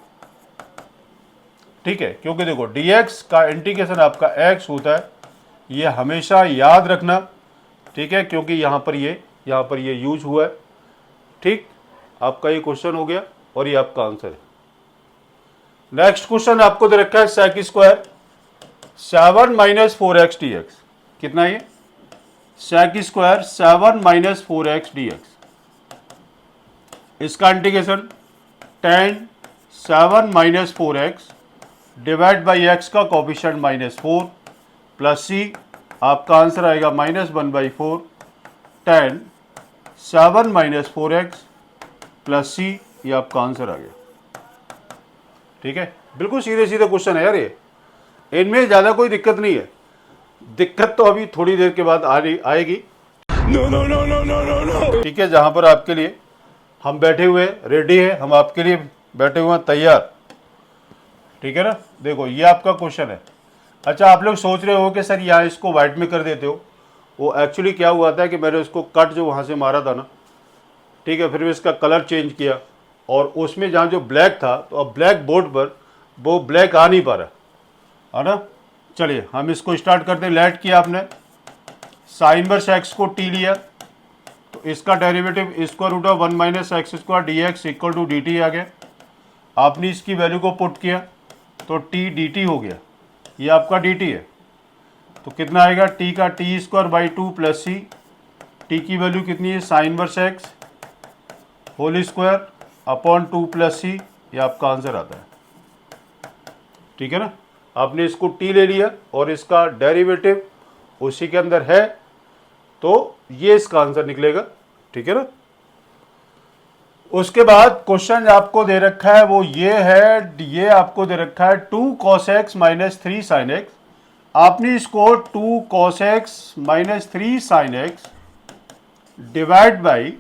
ठीक है, क्योंकि देखो dx का इंटीग्रेशन आपका x होता है, ये हमेशा याद रखना, ठीक है, क्योंकि यहाँ पर ये यूज हुआ है। ठीक, आपका ये क्वेश्चन हो गया और ये आपका आंसर है। नेक्स्ट क्वेश्चन आपको दे रखा है sec square 7 minus 4x dx। कितना ये sec square 7 minus 4x dx, इसका integration tan 7 minus 4x divide by x का कॉफिशिएंट माइनस 4 प्लस c, आपका आंसर आएगा minus 1/4 tan 7 minus 4x plus c, ये आपका आंसर आ गया। ठीक है, बिल्कुल सीधे सीधे क्वेश्चन है यार ये, इनमें ज़्यादा कोई दिक्कत नहीं है। दिक्कत तो अभी थोड़ी देर के बाद आएगी। No no no no no no no. ठीक है, जहां पर आपके लिए हम बैठे हुए रेडी है, हम आपके लिए बैठे हुए हैं तैयार। ठीक है ना, देखो ये आपका क्वेश्चन है। अच्छा, आप लोग सोच रहे हो कि सर यहाँ इसको वाइट में कर देते हो, वो एक्चुअली क्या हुआ था कि मैंने उसको कट जो वहाँ से मारा था ना, ठीक है, फिर मैं इसका कलर चेंज किया और उसमें जहाँ जो ब्लैक था, तो अब ब्लैक बोर्ड पर वो ब्लैक आ नहीं पा रहा, है ना। चलिए हम इसको स्टार्ट करते हैं। लेट किया आपने, साइन इनवर्स एक्स को टी लिया, तो इसका derivative square root of 1 minus x square d x equal to D t आ गया। आपने इसकी वैल्यू को पुट किया तो टी डी टी हो गया, ये आपका डी टी है। तो कितना आएगा, टी का t square by 2 plus C, T की वैल्यू कितनी है sine inverse x whole square upon 2 plus सी, ये आपका आंसर आता है। ठीक है ना, आपने इसको टी ले लिया और इसका डेरिवेटिव उसी के अंदर है, तो ये इसका आंसर निकलेगा। ठीक है ना, उसके बाद क्वेश्चन आपको दे रखा है वो ये है, ये आपको दे रखा है 2 cos x minus 3 sin x। आपने इसको 2 cos x minus 3 sin x divide by,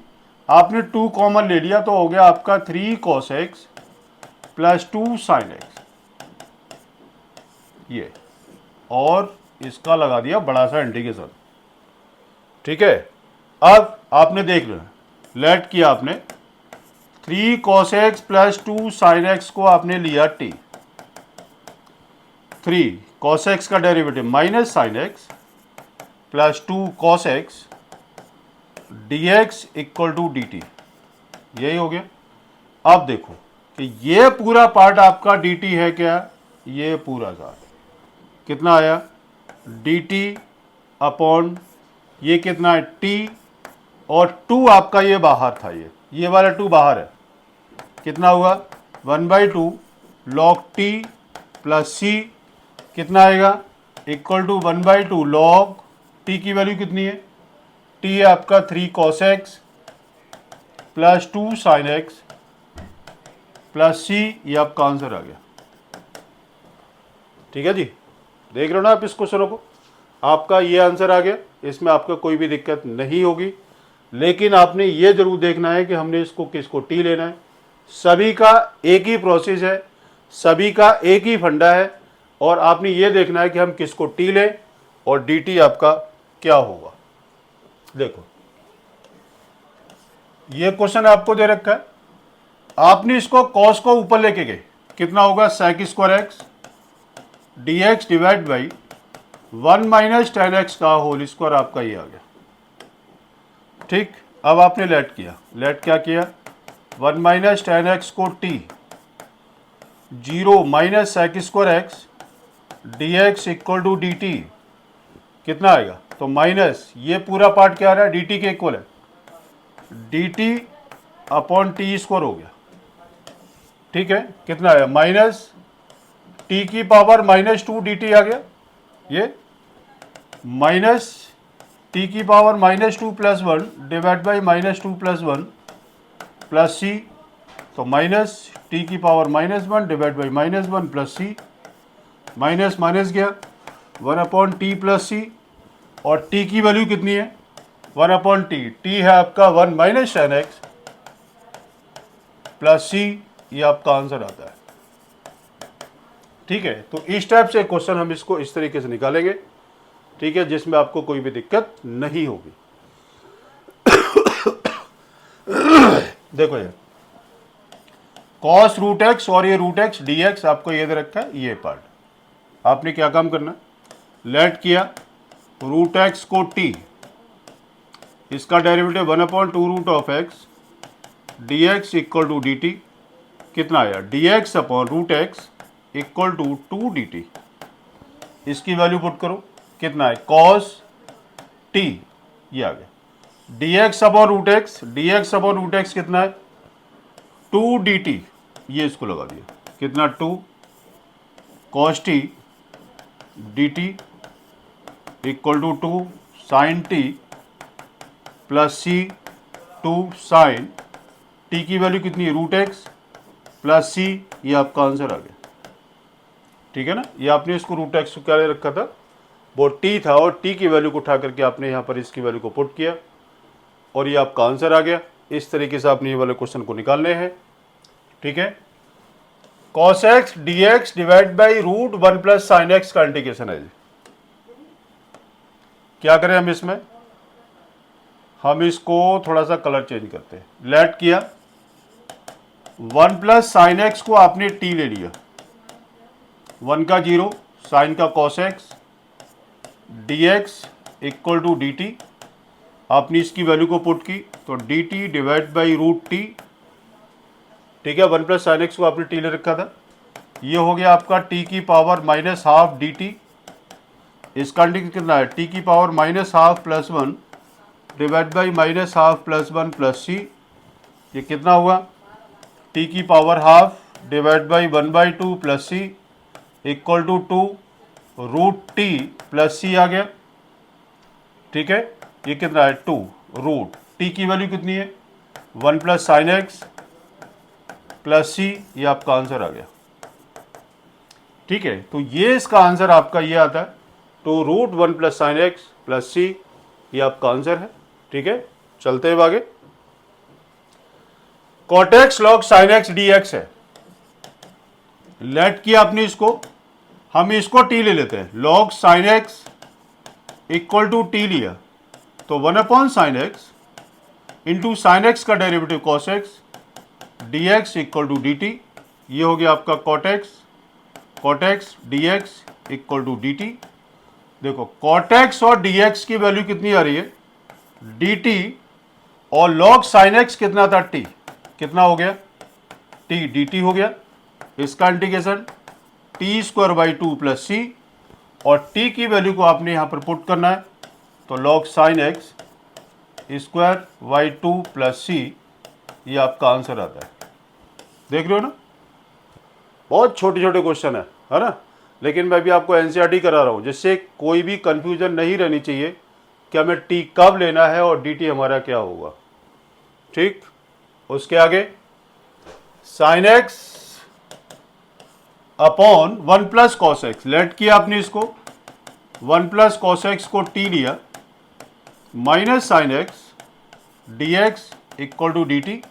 आपने 2 कॉमन ले लिया तो हो गया आपका 3 cos x plus 2 sin x, ये, और इसका लगा दिया बड़ा सा इंटीग्रेशन। ठीक है, अब आपने देख लो, लेट किया आपने 3 cos x plus 2 sin x को आपने लिया t, 3 cos x का derivative minus sin x plus 2 cos x dx equal to dt, यही हो गया। अब देखो कि ये पूरा पार्ट आपका dt है क्या, ये पूरा का कितना आया dt अपॉन ये कितना है t, और 2 आपका ये बाहर था, ये ये वाला 2 बाहर है, कितना हुआ 1/2 log t प्लस सी कितना आएगा इक्वल टू 1/2 log t की वैल्यू कितनी है, t है आपका 3 cos x plus 2 sin x plus सी, ये आपका आंसर आ गया। ठीक है जी, देख रहे हो ना आप इस क्वेश्चनों को, आपका ये आंसर आ गया, इसमें आपका कोई भी दिक्कत नहीं होगी। लेकिन आपने ये जरूर देखना है कि हमने इसको किसको टी लेना है। सभी का एक ही प्रोसेस है, सभी का एक ही फंडा है, और आपने ये देखना है कि हम किसको टी लें और डी टी आपका क्या होगा। देखो ये क्वेश्चन आपको दे रखा है, आपने इसको कॉस को ऊपर लेके गए, कितना होगा sec square x d x divide by 1 minus ten x का होल स्क्वायर, आपका ये आ गया। ठीक, अब आपने लेट किया, लेट क्या किया 1 माइनस टेन एक्स को t 0 minus sec square x d x equal to D T, कितना आएगा, तो माइनस ये पूरा पार्ट क्या आ रहा है डी टी के इक्वल है, d t upon t square हो गया। ठीक है, कितना आया माइनस टी की पावर -2 डी टी आ गया, ये माइनस टी की power -2 plus 1 divide by -2 plus 1 plus c, तो माइनस टी की power -1 divide by -1 plus c, minus minus गया 1 अपॉन टी प्लस सी, और टी की वैल्यू कितनी है 1 अपॉन टी, टी है आपका 1 माइनस टेन एक्स प्लस सी, ये आपका आंसर आता है। ठीक है, तो इस टाइप से क्वेश्चन हम इसको इस तरीके से निकालेंगे, ठीक है, जिसमें आपको कोई भी दिक्कत नहीं होगी। देखो ये cos रूट एक्स और ये रूट एक्स डी एक्स आपको ये दे रखा है, ये पार्ट आपने क्या काम करना, लेट किया रूट एक्स को t, इसका derivative 1/2 root of x d x equal to D T, कितना आया d x upon root x equal to 2 d t, इसकी वैल्यू पुट करो, कितना है cos t, ये आ गया d x upon root x, d x upon root x कितना है 2 डी टी, ये इसको लगा दिया, कितना 2 cos t d t equal to 2 sin t plus c 2 sin t की वैल्यू कितनी है रूट एक्स प्लस सी, ये आपका आंसर आ गया। ठीक है ना, ये आपने इसको रूट एक्स को क्या ले रखा था, वो टी था, और टी की वैल्यू को उठा करके आपने यहाँ पर इसकी वैल्यू को पुट किया, और ये आपका आंसर आ गया। इस तरीके से आपने ये वाले क्वेश्चन को निकालने हैं। ठीक है, cos x dx divide by root 1 plus sine x का इंटीग्रेशन है जी। क्या करें हम इसमें, हम इसको थोड़ा सा कलर चेंज करते हैं, लेट किया 1 प्लस साइन एक्स को आपने t ले लिया, 1 का 0 साइन का cos x dx equal to D t, आपने इसकी वैल्यू को पुट की, तो d T divide by root t. ठीक है, 1 प्लस साइन एक्स को आपने टी ले रखा था, ये हो गया आपका टी की पावर -12 डी टी, इसका इंटीग्रेशन कितना है टी की power -12 plus 1 divide by -12 plus 1 plus सी, ये कितना हुआ टी की power half divide by 1/2 plus c equal to 2 root t plus c आ गया। ठीक है, ये कितना है 2 रूट टी की वैल्यू कितनी है 1 प्लस साइन एक्स प्लस सी, ये आपका आंसर आ गया। ठीक है, तो ये इसका आंसर आपका ये आता है, तो root 1 plus sine x plus सी, ये आपका आंसर है। ठीक है, चलते हैं आगे, cot x log sin x dx है, लेट किया आपने इसको, हम इसको t ले लेते हैं, log sin x equal to t लिया, तो 1 अपॉन sine x into sine x का derivative cos x dx equal to dt, ये हो गया आपका cot x dx equal to dt। देखो cot x और dx की वैल्यू कितनी आ रही है dt, और log sin x कितना था t, कितना हो गया t dt हो गया, इसका integration t square by 2 plus c, और t की वैल्यू को आपने यहाँ पर पुट करना है, तो log sin x square by 2 plus सी ये आपका आंसर आता है। देख रहे हो ना, बहुत छोटे छोटे क्वेश्चन है ना, लेकिन मैं भी आपको एनसीईआरटी करा रहा हूँ जिससे कोई भी कंफ्यूजन नहीं रहनी चाहिए कि हमें टी कब लेना है और डी टी हमारा क्या होगा। ठीक, उसके आगे sine x upon 1 plus cos x, let किया आपने इसको, 1 प्लस कॉस एक्स को टी लिया, minus sine x d x equal to D t,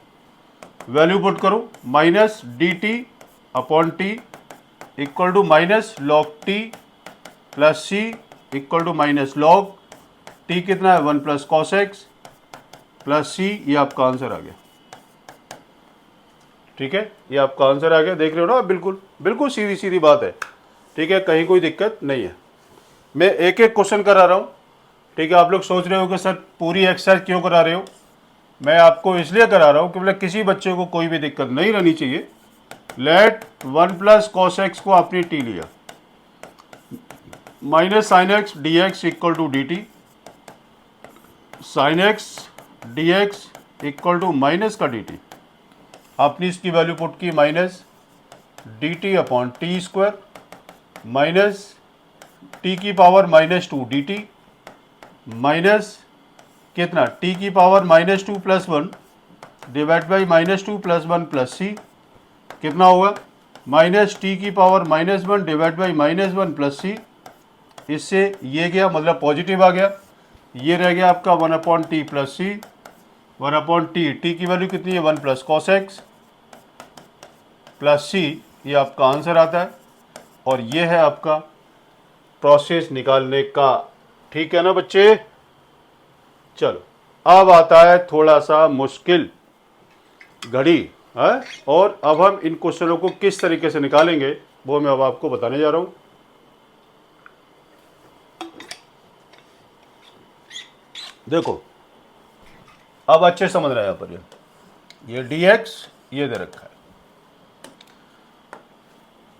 value put करो, minus d t upon t equal to minus log t plus c equal to minus log t, कितना है 1 plus cos x plus सी, ये आपका answer आ गया। ठीक है, ये आपका आंसर आ गया। देख रहे हो ना, बिल्कुल बिल्कुल सीधी सीधी बात है। ठीक है, कहीं कोई दिक्कत नहीं है। मैं एक एक क्वेश्चन करा रहा हूँ। ठीक है, आप लोग सोच रहे हो कि सर पूरी एक्सरसाइज क्यों करा रहे हो, मैं आपको इसलिए करा रहा हूँ कि मतलब किसी बच्चे को कोई भी दिक्कत नहीं रहनी चाहिए। लेट 1 प्लस कॉस एक्स को आपने टी लिया, minus sine x d x equal to D t, sine x d x equal to minus का डी टी, आपने इसकी वैल्यू पुट की minus d t upon t square minus t की power minus 2 d t minus कितना t की power minus 2 plus 1 divide by minus 2 plus 1 plus c, कितना होगा minus t की power minus 1 divide by minus 1 plus सी। इससे ये गया, मतलब पॉजिटिव आ गया, ये रह गया आपका 1 अपॉन टी प्लस सी, 1 अपॉन टी, टी की वैल्यू कितनी है 1 प्लस कॉस एक्स प्लस सी, ये आपका आंसर आता है। और ये है आपका प्रोसेस निकालने का। ठीक है ना बच्चे, चलो अब आता है थोड़ा सा मुश्किल घड़ी है, और अब हम इन क्वेश्चनों को किस तरीके से निकालेंगे वो मैं अब आपको बताने जा रहा हूं। देखो अब अच्छे समझ रहे हैं, यहाँ पर ये dx ये दे रखा है।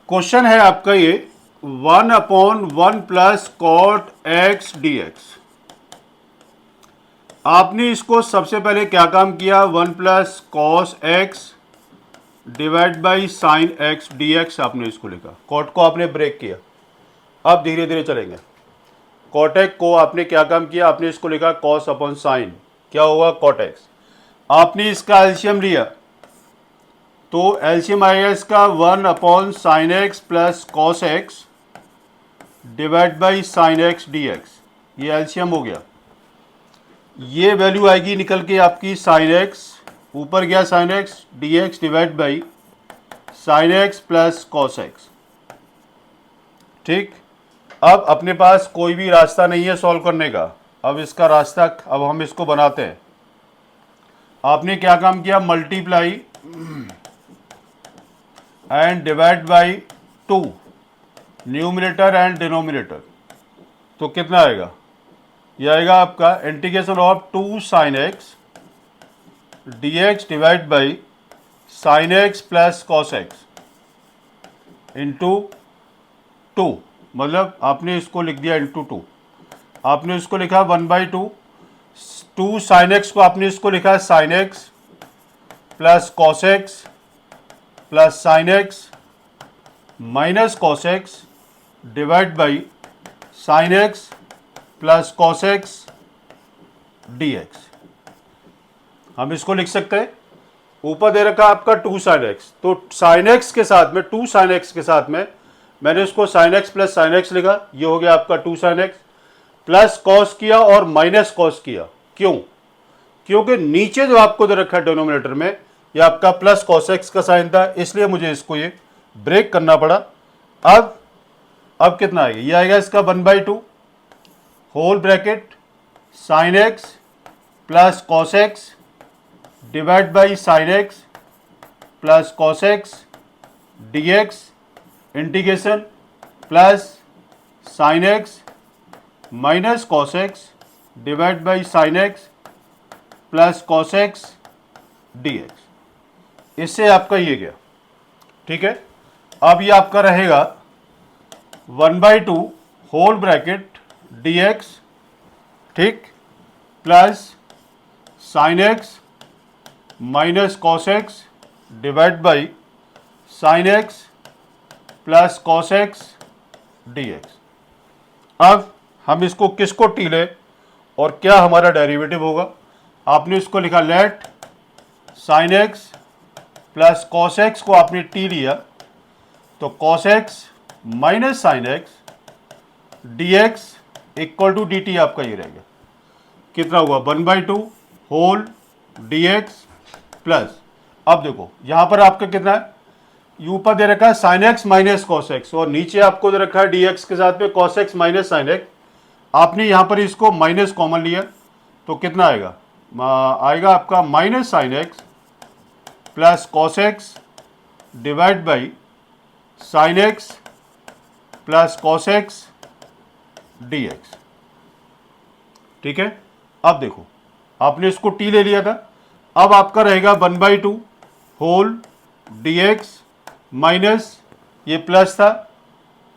क्वेश्चन है आपका ये 1 upon 1 plus cot x d x. आपने इसको सबसे पहले क्या काम किया, 1 plus cos x divide by sine x d x आपने इसको लिखा, कॉट को आपने ब्रेक किया। अब धीरे धीरे चलेंगे। कॉट एक्स को आपने क्या काम किया, आपने इसको लिखा कॉस अपॉन साइन, क्या होगा कॉट एक्स। आपने इसका एलसीएम लिया तो एलसीएम आएगा इसका 1 अपॉन sine x plus cos x divide by sine x d x, ये एलसीएम हो गया। ये वैल्यू आएगी निकल के आपकी साइन एक्स, ऊपर गया sign x d x divide by sine x plus cos x. ठीक, अब अपने पास कोई भी रास्ता नहीं है सॉल्व करने का, अब इसका रास्ता अब हम इसको बनाते हैं। आपने क्या काम किया, multiply and divide by 2 numerator and denominator, तो कितना आएगा, यह आएगा आपका integration of 2 sign x d x divide by sine x plus cos x into 2, मतलब आपने इसको लिख दिया इंटू 2, आपने इसको लिखा 1/2, 2 साइन एक्स को आपने इसको लिखा sign x plus cos x plus sine x minus cos x divide by sine x plus cos x d x. हम इसको लिख सकते हैं, ऊपर दे रखा आपका 2 साइन एक्स, तो साइन एक्स के साथ में 2 साइन एक्स के साथ में मैंने इसको sign x plus sine x लिखा, ये हो गया आपका 2 साइन एक्स, प्लस कॉस किया और माइनस कॉस किया। क्यों, क्योंकि नीचे जो आपको दे रखा है डिनोमिनेटर में ये आपका प्लस कॉस एक्स का साइन था, इसलिए मुझे इसको ये ब्रेक करना पड़ा। अब कितना आएगा, ये आएगा इसका 1/2 whole bracket sine x plus cos x divide by sine x plus cos x d x integration plus sine x minus cos x divide by sine x plus cos x d x. इससे आपका ये गया। ठीक है, अब ये आपका रहेगा 1/2 होल ब्रैकेट डी एक्स, ठीक, plus sine x minus cos x divide by sine x plus cos x d x. अब हम इसको किसको टी लें और क्या हमारा डेरिवेटिव होगा? आपने इसको लिखा let sine x plus cos x को आपने टी लिया, तो cos x minus sine x d x equal to D t आपका ये रहेगा। कितना हुआ? 1/2 होल डी एक्स प्लस, अब देखो यहां पर आपका कितना है, ऊपर दे रखा है sign x minus cos x और नीचे आपको दे रखा है डी एक्स के साथ में cos x minus sine x. आपने यहां पर इसको माइनस कॉमन लिया तो कितना आएगा? आएगा आपका minus sine x plus cos x divide by sine x plus cos x d x. ठीक है, अब देखो आपने इसको टी ले लिया था, अब आपका रहेगा 1/2 होल डी एक्स माइनस ये प्लस था,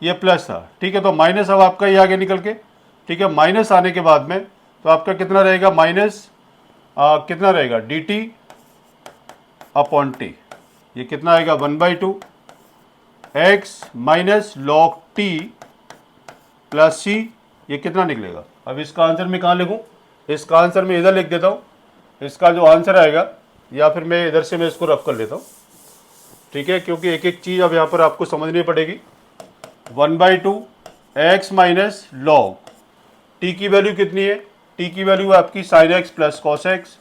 ये प्लस था। ठीक है, तो माइनस अब आपका ये आगे निकल के, ठीक है, माइनस आने के बाद में तो आपका कितना रहेगा? माइनस कितना रहेगा? D t upon t. ये कितना आएगा? 1/2 x minus log t plus सी। ये कितना निकलेगा? अब इसका आंसर मैं कहाँ लिखूँ? इसका आंसर मैं इधर लिख देता हूँ। इसका जो आंसर आएगा, या फिर मैं इधर से मैं इसको रफ कर लेता हूँ, ठीक है, क्योंकि एक एक चीज़ अब यहाँ पर आपको समझनी पड़ेगी। 1/2 एक्स माइनस लॉग टी की वैल्यू कितनी है? टी की वैल्यू है आपकी sine x plus cos x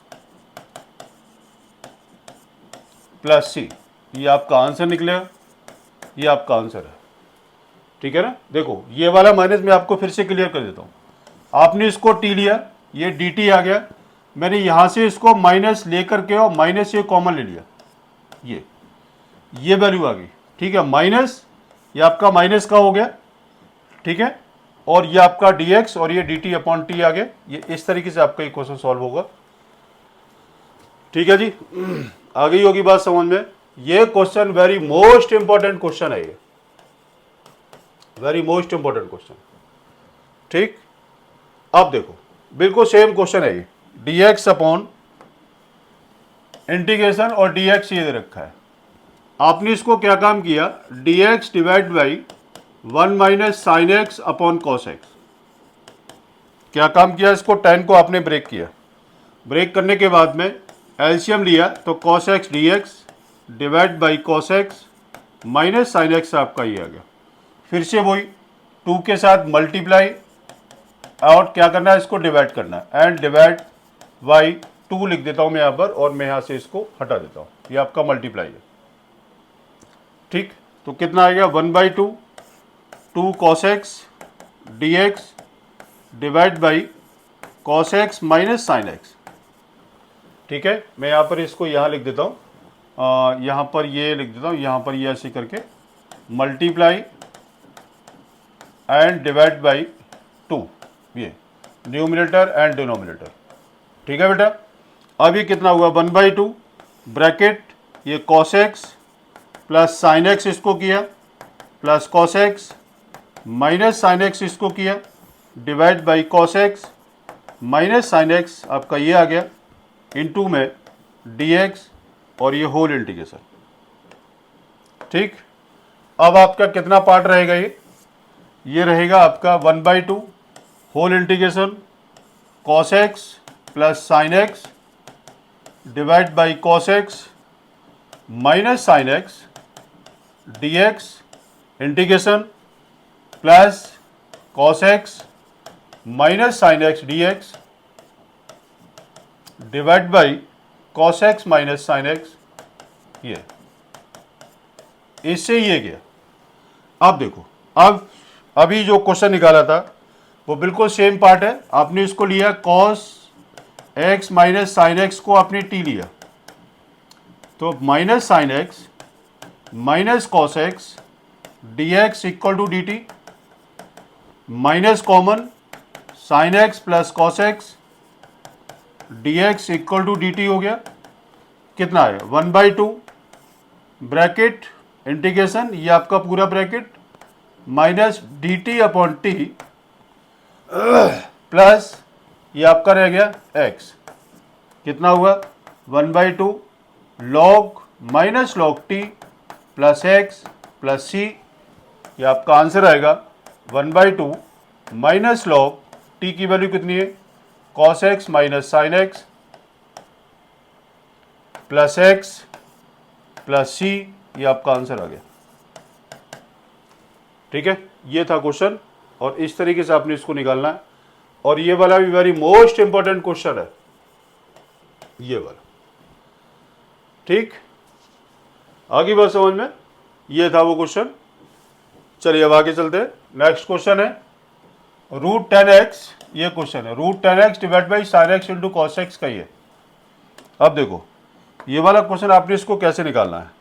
plus सी। ये आपका आंसर निकलेगा, ये आपका आंसर है। ठीक है ना? देखो ये वाला माइनस मैं आपको फिर से क्लियर कर देता हूँ। आपने इसको टी लिया, ये डी टी आ गया, मैंने यहाँ से इसको माइनस लेकर के और माइनस ये कॉमन ले लिया, ये वैल्यू आ गई। ठीक है, माइनस ये आपका माइनस का हो गया, ठीक है, और ये आपका डी एक्स और ये डी टी अपॉन टी आ गया। ये इस तरीके से आपका ये क्वेश्चन सॉल्व होगा। ठीक है जी, आ गई होगी बात समझ में। ये question very most important question है, ये वेरी मोस्ट इंपॉर्टेंट क्वेश्चन। ठीक, अब देखो बिल्कुल सेम क्वेश्चन है ये, डी एक्स अपॉन इंटीग्रेशन और डी एक्स ये दे रखा है। आपने इसको क्या काम किया? D x divide by 1 minus sine x upon cos x. क्या काम किया? इसको tan को आपने ब्रेक किया, ब्रेक करने के बाद में एलसीएम लिया तो cos x d x divide by cos x minus sine x आपका ये आ गया। फिर से वही 2 के साथ मल्टीप्लाई और क्या करना है? इसको डिवाइड करना है, एंड डिवाइड बाई 2 लिख देता हूं मैं यहाँ पर, और मैं यहाँ से इसको हटा देता हूँ। ये आपका मल्टीप्लाई है। ठीक, तो कितना आएगा? 1/2 2 cos x d x divide by cos x minus sine x. ठीक है, मैं यहाँ पर इसको यहाँ लिख देता हूँ, यहाँ पर ये लिख देता हूँ, यहाँ पर ये ऐसे करके मल्टीप्लाई एंड डिवाइड बाई 2, ये न्यूमिनेटर एंड डिनोमिनेटर। ठीक है बेटा, अभी कितना हुआ? 1/2 ब्रैकेट ये cos x plus sine x इसको किया, plus cos x minus sine x इसको किया, divide by cos x minus sine x आपका ये आ गया, इनटू में डी एक्स और ये होल इंटीग्रेशन। ठीक, अब आपका कितना पार्ट रहेगा? ये रहेगा आपका 1/2 whole integration cos x plus sine x divide by cos x minus sine x d x integration plus cos x minus sine x d x divide by cos x minus sine x. ये इससे ये गया। अब देखो, अब अभी जो question निकाला था वो बिल्कुल सेम पार्ट है। आपने इसको लिया cos x minus sine x को आपने टी लिया, तो minus sine x minus cos x d x equal to D t, minus common sine x plus cos x d x equal to D t हो गया। कितना है? 1/2 bracket integration ये आपका पूरा bracket minus d t upon t plus ये आपका रह गया एक्स। कितना हुआ? 1/2 log minus log t plus x plus सी, ये आपका आंसर आएगा 1/2 माइनस लॉग टी की वैल्यू कितनी है cos x minus sine x plus x plus सी, ये आपका आंसर आ गया। ठीक है, ये था क्वेश्चन और इस तरीके से आपने इसको निकालना है। और ये वाला भी वेरी मोस्ट इंपॉर्टेंट क्वेश्चन है, ये वाला। ठीक, आगे बात समझ में, ये था वो क्वेश्चन। चलिए अब आगे चलते हैं। नेक्स्ट क्वेश्चन है रूट 10x, ये क्वेश्चन है root 10x divide by sine x into cos x का। ये अब देखो ये वाला क्वेश्चन आपने इसको कैसे निकालना है।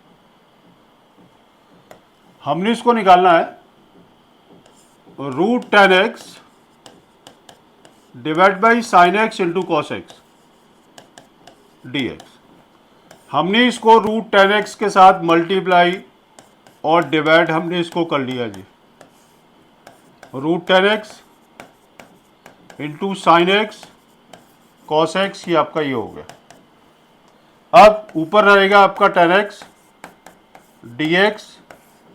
हमने इसको निकालना है root 10x divide by sine x into cos x d x. हमने इसको रूट 10x के साथ मल्टीप्लाई और डिवाइड हमने इसको कर लिया जी। Root 10x into sine x cos x, ये आपका ये हो गया। अब ऊपर रहेगा आपका 10x dx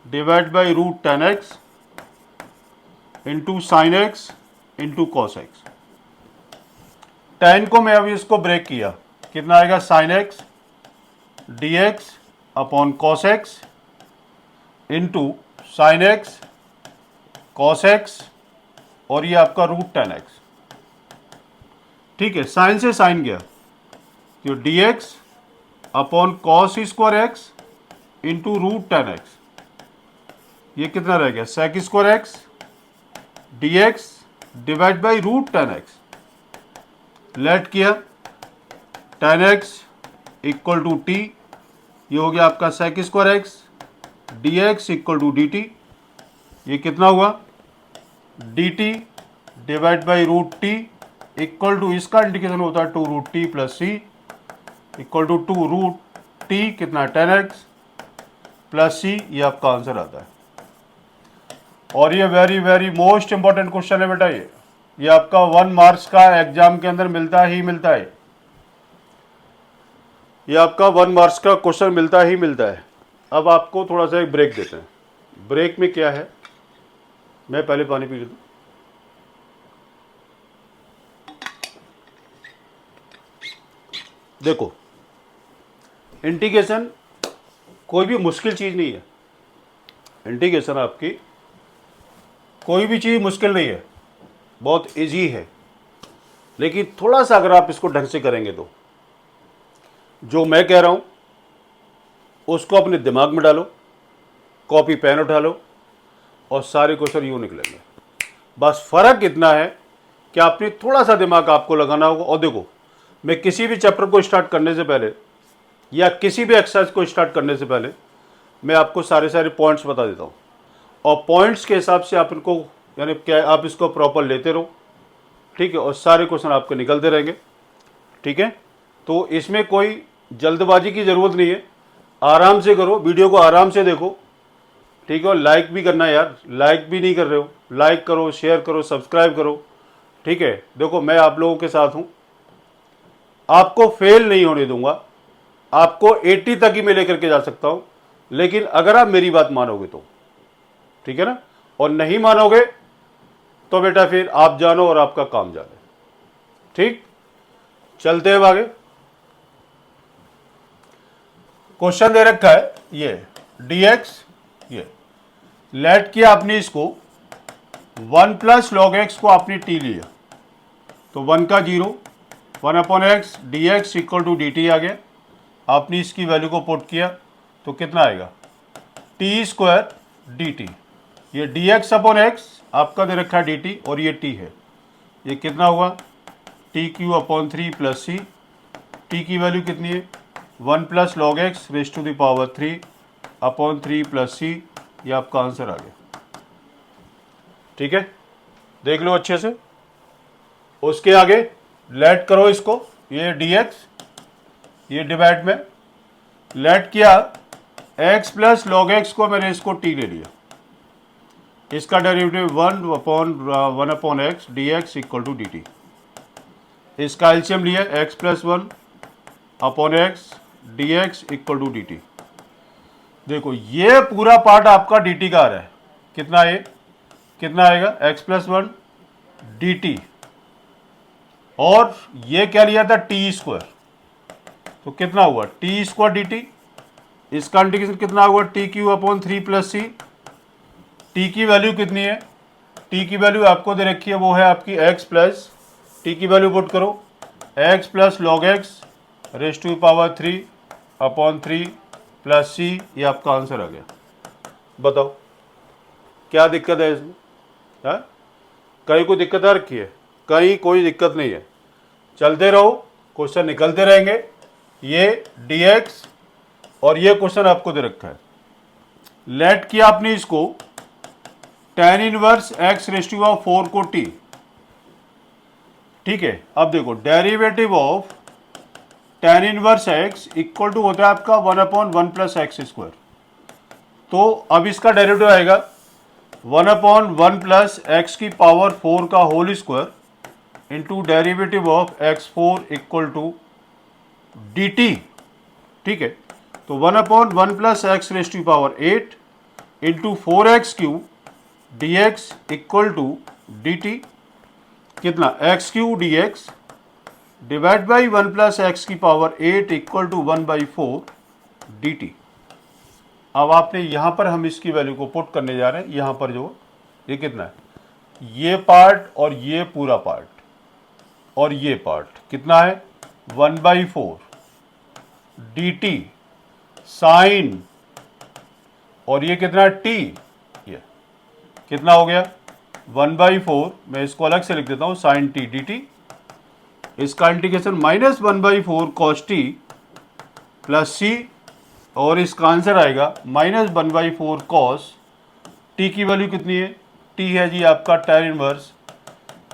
divide by root 10x into sine x into cos x. 10 को मैं अभी इसको ब्रेक किया, कितना आएगा sine x dx upon cos x into sine x cos x और ये आपका रूट 10x। ठीक है, साइन से साइन गया तो dx upon cos square x into root 10x, ये कितना रह गया sec square x dx divide by root 10x। Let किया 10x इक्वल टू टी, ये हो गया आपका sec square x dx equal to dt। ये कितना हुआ dt divide by root t equal to, इसका इंडिकेशन होता है 2 root t plus c equal to 2 root t कितना 10x प्लस सी, ये आपका आंसर आता है। और ये very very most important question है बेटा। ये आपका 1 मार्क्स का एग्जाम के अंदर मिलता ही मिलता है। ये आपका 1 मार्क्स का क्वेश्चन मिलता ही मिलता है। अब आपको थोड़ा सा एक ब्रेक देते हैं। ब्रेक में क्या है, मैं पहले पानी पी लेता हूं। देखो इंटीग्रेशन कोई भी मुश्किल चीज नहीं है। इंटीग्रेशन आपकी कोई भी चीज मुश्किल नहीं है, बहुत इजी है। लेकिन थोड़ा सा अगर आप इसको ढंग से करेंगे तो जो मैं कह रहा हूं उसको अपने दिमाग में डालो, कॉपी पेन उठा लो और सारे क्वेश्चन यूँ निकलेंगे। बस फ़र्क इतना है कि आपने थोड़ा सा दिमाग आपको लगाना होगा। और देखो मैं किसी भी चैप्टर को स्टार्ट करने से पहले या किसी भी एक्सरसाइज को स्टार्ट करने से पहले मैं आपको सारे पॉइंट्स बता देता हूँ और पॉइंट्स के हिसाब से आप इनको यानी क्या आप इसको प्रॉपर लेते रहो। ठीक है, और सारे क्वेश्चन आपके निकलते रहेंगे। ठीक है, तो इसमें कोई जल्दबाजी की ज़रूरत नहीं है, आराम से करो, वीडियो को आराम से देखो। ठीक है, और लाइक भी करना यार, लाइक भी नहीं कर रहे हो, लाइक करो, शेयर करो, सब्सक्राइब करो। ठीक है, देखो मैं आप लोगों के साथ हूँ, आपको फेल नहीं होने दूंगा। आपको 80 तक ही मैं लेकर के जा सकता हूँ, लेकिन अगर आप मेरी बात मानोगे तो। ठीक है ना, और नहीं मानोगे तो बेटा फिर आप जानो और आपका काम जाने। ठीक, चलते हैं आगे। क्वेश्चन दे रखा है ये dx, ये लेट किया आपने इसको 1 प्लस लॉग एक्स को आपने t लिया तो 1 का 0 1 upon x dx equal to dt आ गया। आपने इसकी वैल्यू को पुट किया तो कितना आएगा टी स्क्वायर dt। ये dx अपॉन एक्स आपका दे रखा है dt और ये t है, ये कितना हुआ टी क्यू अपॉन 3 प्लस सी। टी की वैल्यू कितनी है 1 plus log x raise to the power 3 upon 3 plus सी, ये आपका आंसर आ गया। ठीक है, देख लो अच्छे से। उसके आगे लेट करो इसको, ये dx, ये डिवाइड में लेट किया x प्लस लॉग एक्स को मैंने इसको t ले लिया, इसका derivative 1 upon x dx equal to dt। इसका एलसीएम लिया x plus 1 upon x d x equal to D t. देखो ये पूरा पार्ट आपका डी टी का आ रहा है, कितना ये कितना आएगा x plus one D t, और ये क्या लिया था टी स्क्वायर, तो कितना हुआ टी स्क्वायर डी टी। इसका इंटीग्रेशन कितना हुआ t cube upon three plus सी। टी की वैल्यू कितनी है, टी की वैल्यू आपको दे रखी है वो है आपकी एक्स प्लस, टी की वैल्यू पुट करो x plus log x raise to power three upon three plus सी, ये आपका आंसर आ गया। बताओ क्या दिक्कत है इसमें, है कहीं कोई दिक्कत आ रखी है, कहीं कोई दिक्कत नहीं है, चलते रहो क्वेश्चन निकलते रहेंगे। ये dx और ये क्वेश्चन आपको दे रखा है, लेट किया आपने इसको tan inverse x raise to power 4 को t, ठीक है। अब देखो derivative of tan inverse x equal to होता है आपका 1/1 प्लस एक्स स्क्वायर, तो अब इसका डेरिवेटिव आएगा 1/1 प्लस एक्स की पावर 4 का whole square into derivative of x4 equal to D T, ठीक है। तो 1/1 plus x raise to power 8 into 4x cube d x equal to D T, कितना x cube d x divide by 1 plus x की power 8 equal to 1/4 d T. अब आपने यहां पर हम इसकी वैल्यू को पुट करने जा रहे हैं, यहां पर जो ये कितना है, ये पार्ट और ये पूरा पार्ट और ये पार्ट कितना है 1/4 डी टी साइन, और ये कितना है टी, ये कितना हो गया 1/4, मैं इसको अलग से लिख देता हूं साइन टी डी टी, इसका integration minus 1/4 cos t plus c, और इसका आंसर आएगा माइनस 1/4 कॉस टी की वैल्यू कितनी है, टी है जी आपका tan inverse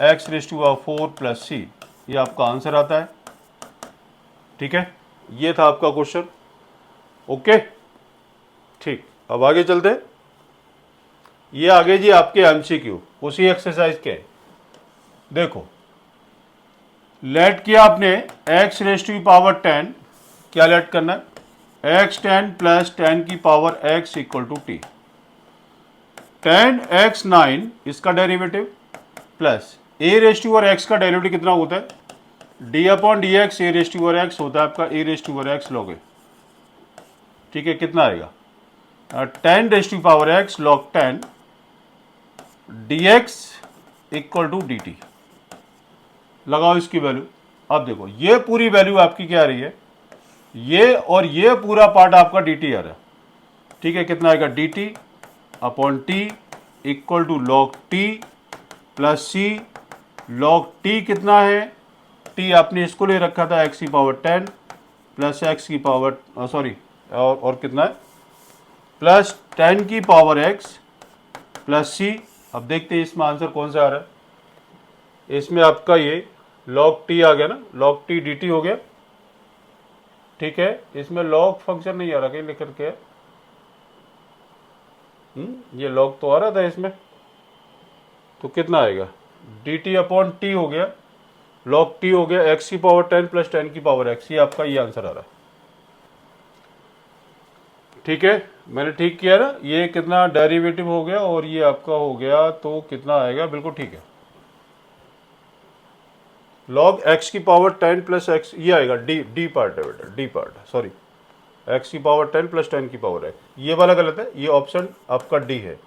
x raise to power 4 plus सी, ये आपका आंसर आता है, ठीक है। ये था आपका क्वेश्चन, ओके ठीक। अब आगे चलते हैं, ये आगे जी आपके एमसीक्यू उसी एक्सरसाइज के, देखो लेट किया आपने x रेज टू पावर 10, क्या लेट करना है x 10 प्लस 10 की power x equal to t, 10x 9 इसका derivative plus a raise to और x का डेरिवेटिव कितना होता है d upon d x a raise to और x होता है आपका a रेज टू और x लोगे, ठीक है। कितना आएगा 10 raise to power x log 10 dx equal to D t, लगाओ इसकी वैल्यू। अब देखो ये पूरी वैल्यू आपकी क्या आ रही है, ये और ये पूरा पार्ट आपका डी टी आ रहा है, ठीक है। कितना आएगा d t upon t equal to log t plus c, log t कितना है, टी आपने इसको ले रखा था एक्स की पावर 10 प्लस एक्स की पावर सॉरी और कितना है प्लस 10 की पावर एक्स प्लस सी। अब देखते हैं इसमें आंसर कौन सा आ रहा है, इसमें आपका ये लॉग टी आ गया ना, लॉग टी डी टी हो गया, ठीक है। इसमें लॉग फंक्शन नहीं आ रहा कहीं लिख करके, ये लॉग तो आ रहा था इसमें, तो कितना आएगा डी टी अपॉन टी हो गया, लॉग टी हो गया एक्स की पावर 10 प्लस 10 की पावर एक्स, ये आपका ये आंसर आ रहा है, ठीक है। मैंने ठीक किया ना, ये कितना डेरिवेटिव हो गया और ये आपका हो गया, तो कितना आएगा बिल्कुल ठीक है, लॉग एक्स की पावर 10 प्लस एक्स, ये आएगा डी पार्ट है बेटा, डी पार्ट सॉरी, एक्स की पावर 10 प्लस 10 की पावर एक्स, ये वाला गलत है, ये ऑप्शन आपका डी है,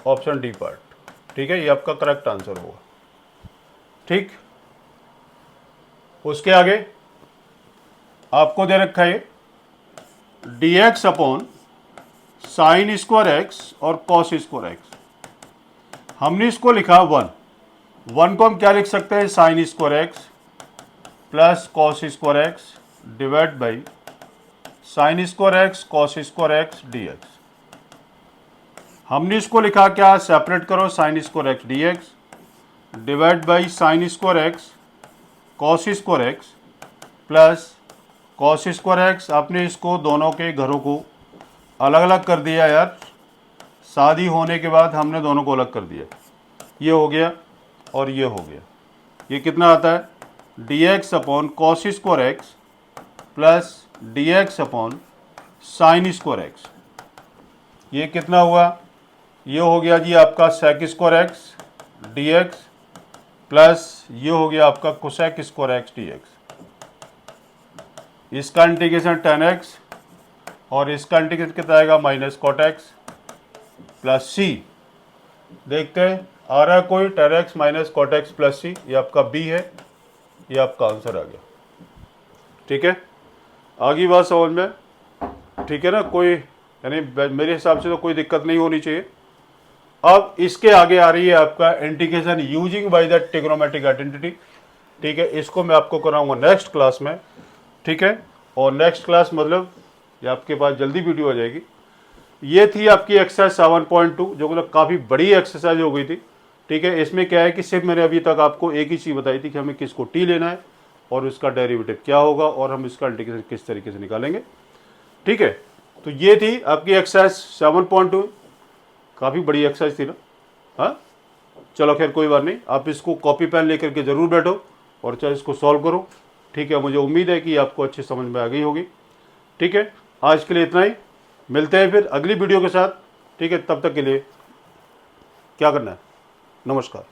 ऑप्शन डी पार्ट, ठीक है, ये आपका करेक्ट आंसर होगा, ठीक। उसके आगे आपको दे रखा है d x upon sine square x और कॉस स्क्वायर एक्स, हमने इसको लिखा 1 को हम क्या लिख सकते हैं sign square x plus cos square x divide by sign square x cos square x d x. हमने इसको लिखा क्या, सेपरेट करो sign square x d x divide by sign square x cos square x plus cos square x. आपने इसको दोनों के घरों को अलग अलग कर दिया यार, शादी होने के बाद हमने दोनों को अलग कर दिया, ये हो गया और ये हो गया, ये कितना आता है d x upon cos square x plus d x upon sine square x. ये कितना हुआ, ये हो गया जी आपका sec square x d x plus ये हो गया आपका cosec square x d x. इसका इंटीग्रेशन टेन एक्स और इसका इंटीग्रेशन कितना आएगा minus cot x plus c. देखते हैं आ रहा है कोई, tan x minus cot x plus सी, ये आपका बी है, ये आपका आंसर आ गया। ठीक है, आगे बात समझ में, ठीक है ना, कोई यानी मेरे हिसाब से तो कोई दिक्कत नहीं होनी चाहिए। अब इसके आगे आ रही है आपका integration using by the trigonometric identity. ठीक है, इसको मैं आपको कराऊंगा नेक्स्ट क्लास में। ठीक है, और नेक्स्ट क्लास मतलब ये आपके पास जल्दी वीडियो आ जाएगी। ये थी आपकी एक्सरसाइज 7.2 जो मतलब काफ़ी बड़ी एक्सरसाइज हो गई थी। ठीक है, इसमें क्या है कि सिर्फ मैंने अभी तक आपको एक ही चीज़ बताई थी कि हमें किसको टी लेना है और उसका डेरिवेटिव क्या होगा और हम इसका इंटीग्रेशन किस तरीके से निकालेंगे। ठीक है, तो ये थी आपकी एक्सरसाइज 7.2, काफ़ी बड़ी एक्सरसाइज थी ना। हाँ चलो खैर कोई बात नहीं, आप इसको कॉपी पेन लेकर के ज़रूर बैठो और चाहे इसको सॉल्व करो। ठीक है, मुझे उम्मीद है कि आपको अच्छी समझ में आ गई होगी। ठीक है, आज के लिए इतना ही, मिलते हैं फिर अगली वीडियो के साथ। ठीक है, तब तक के लिए क्या करना है, नमस्कार।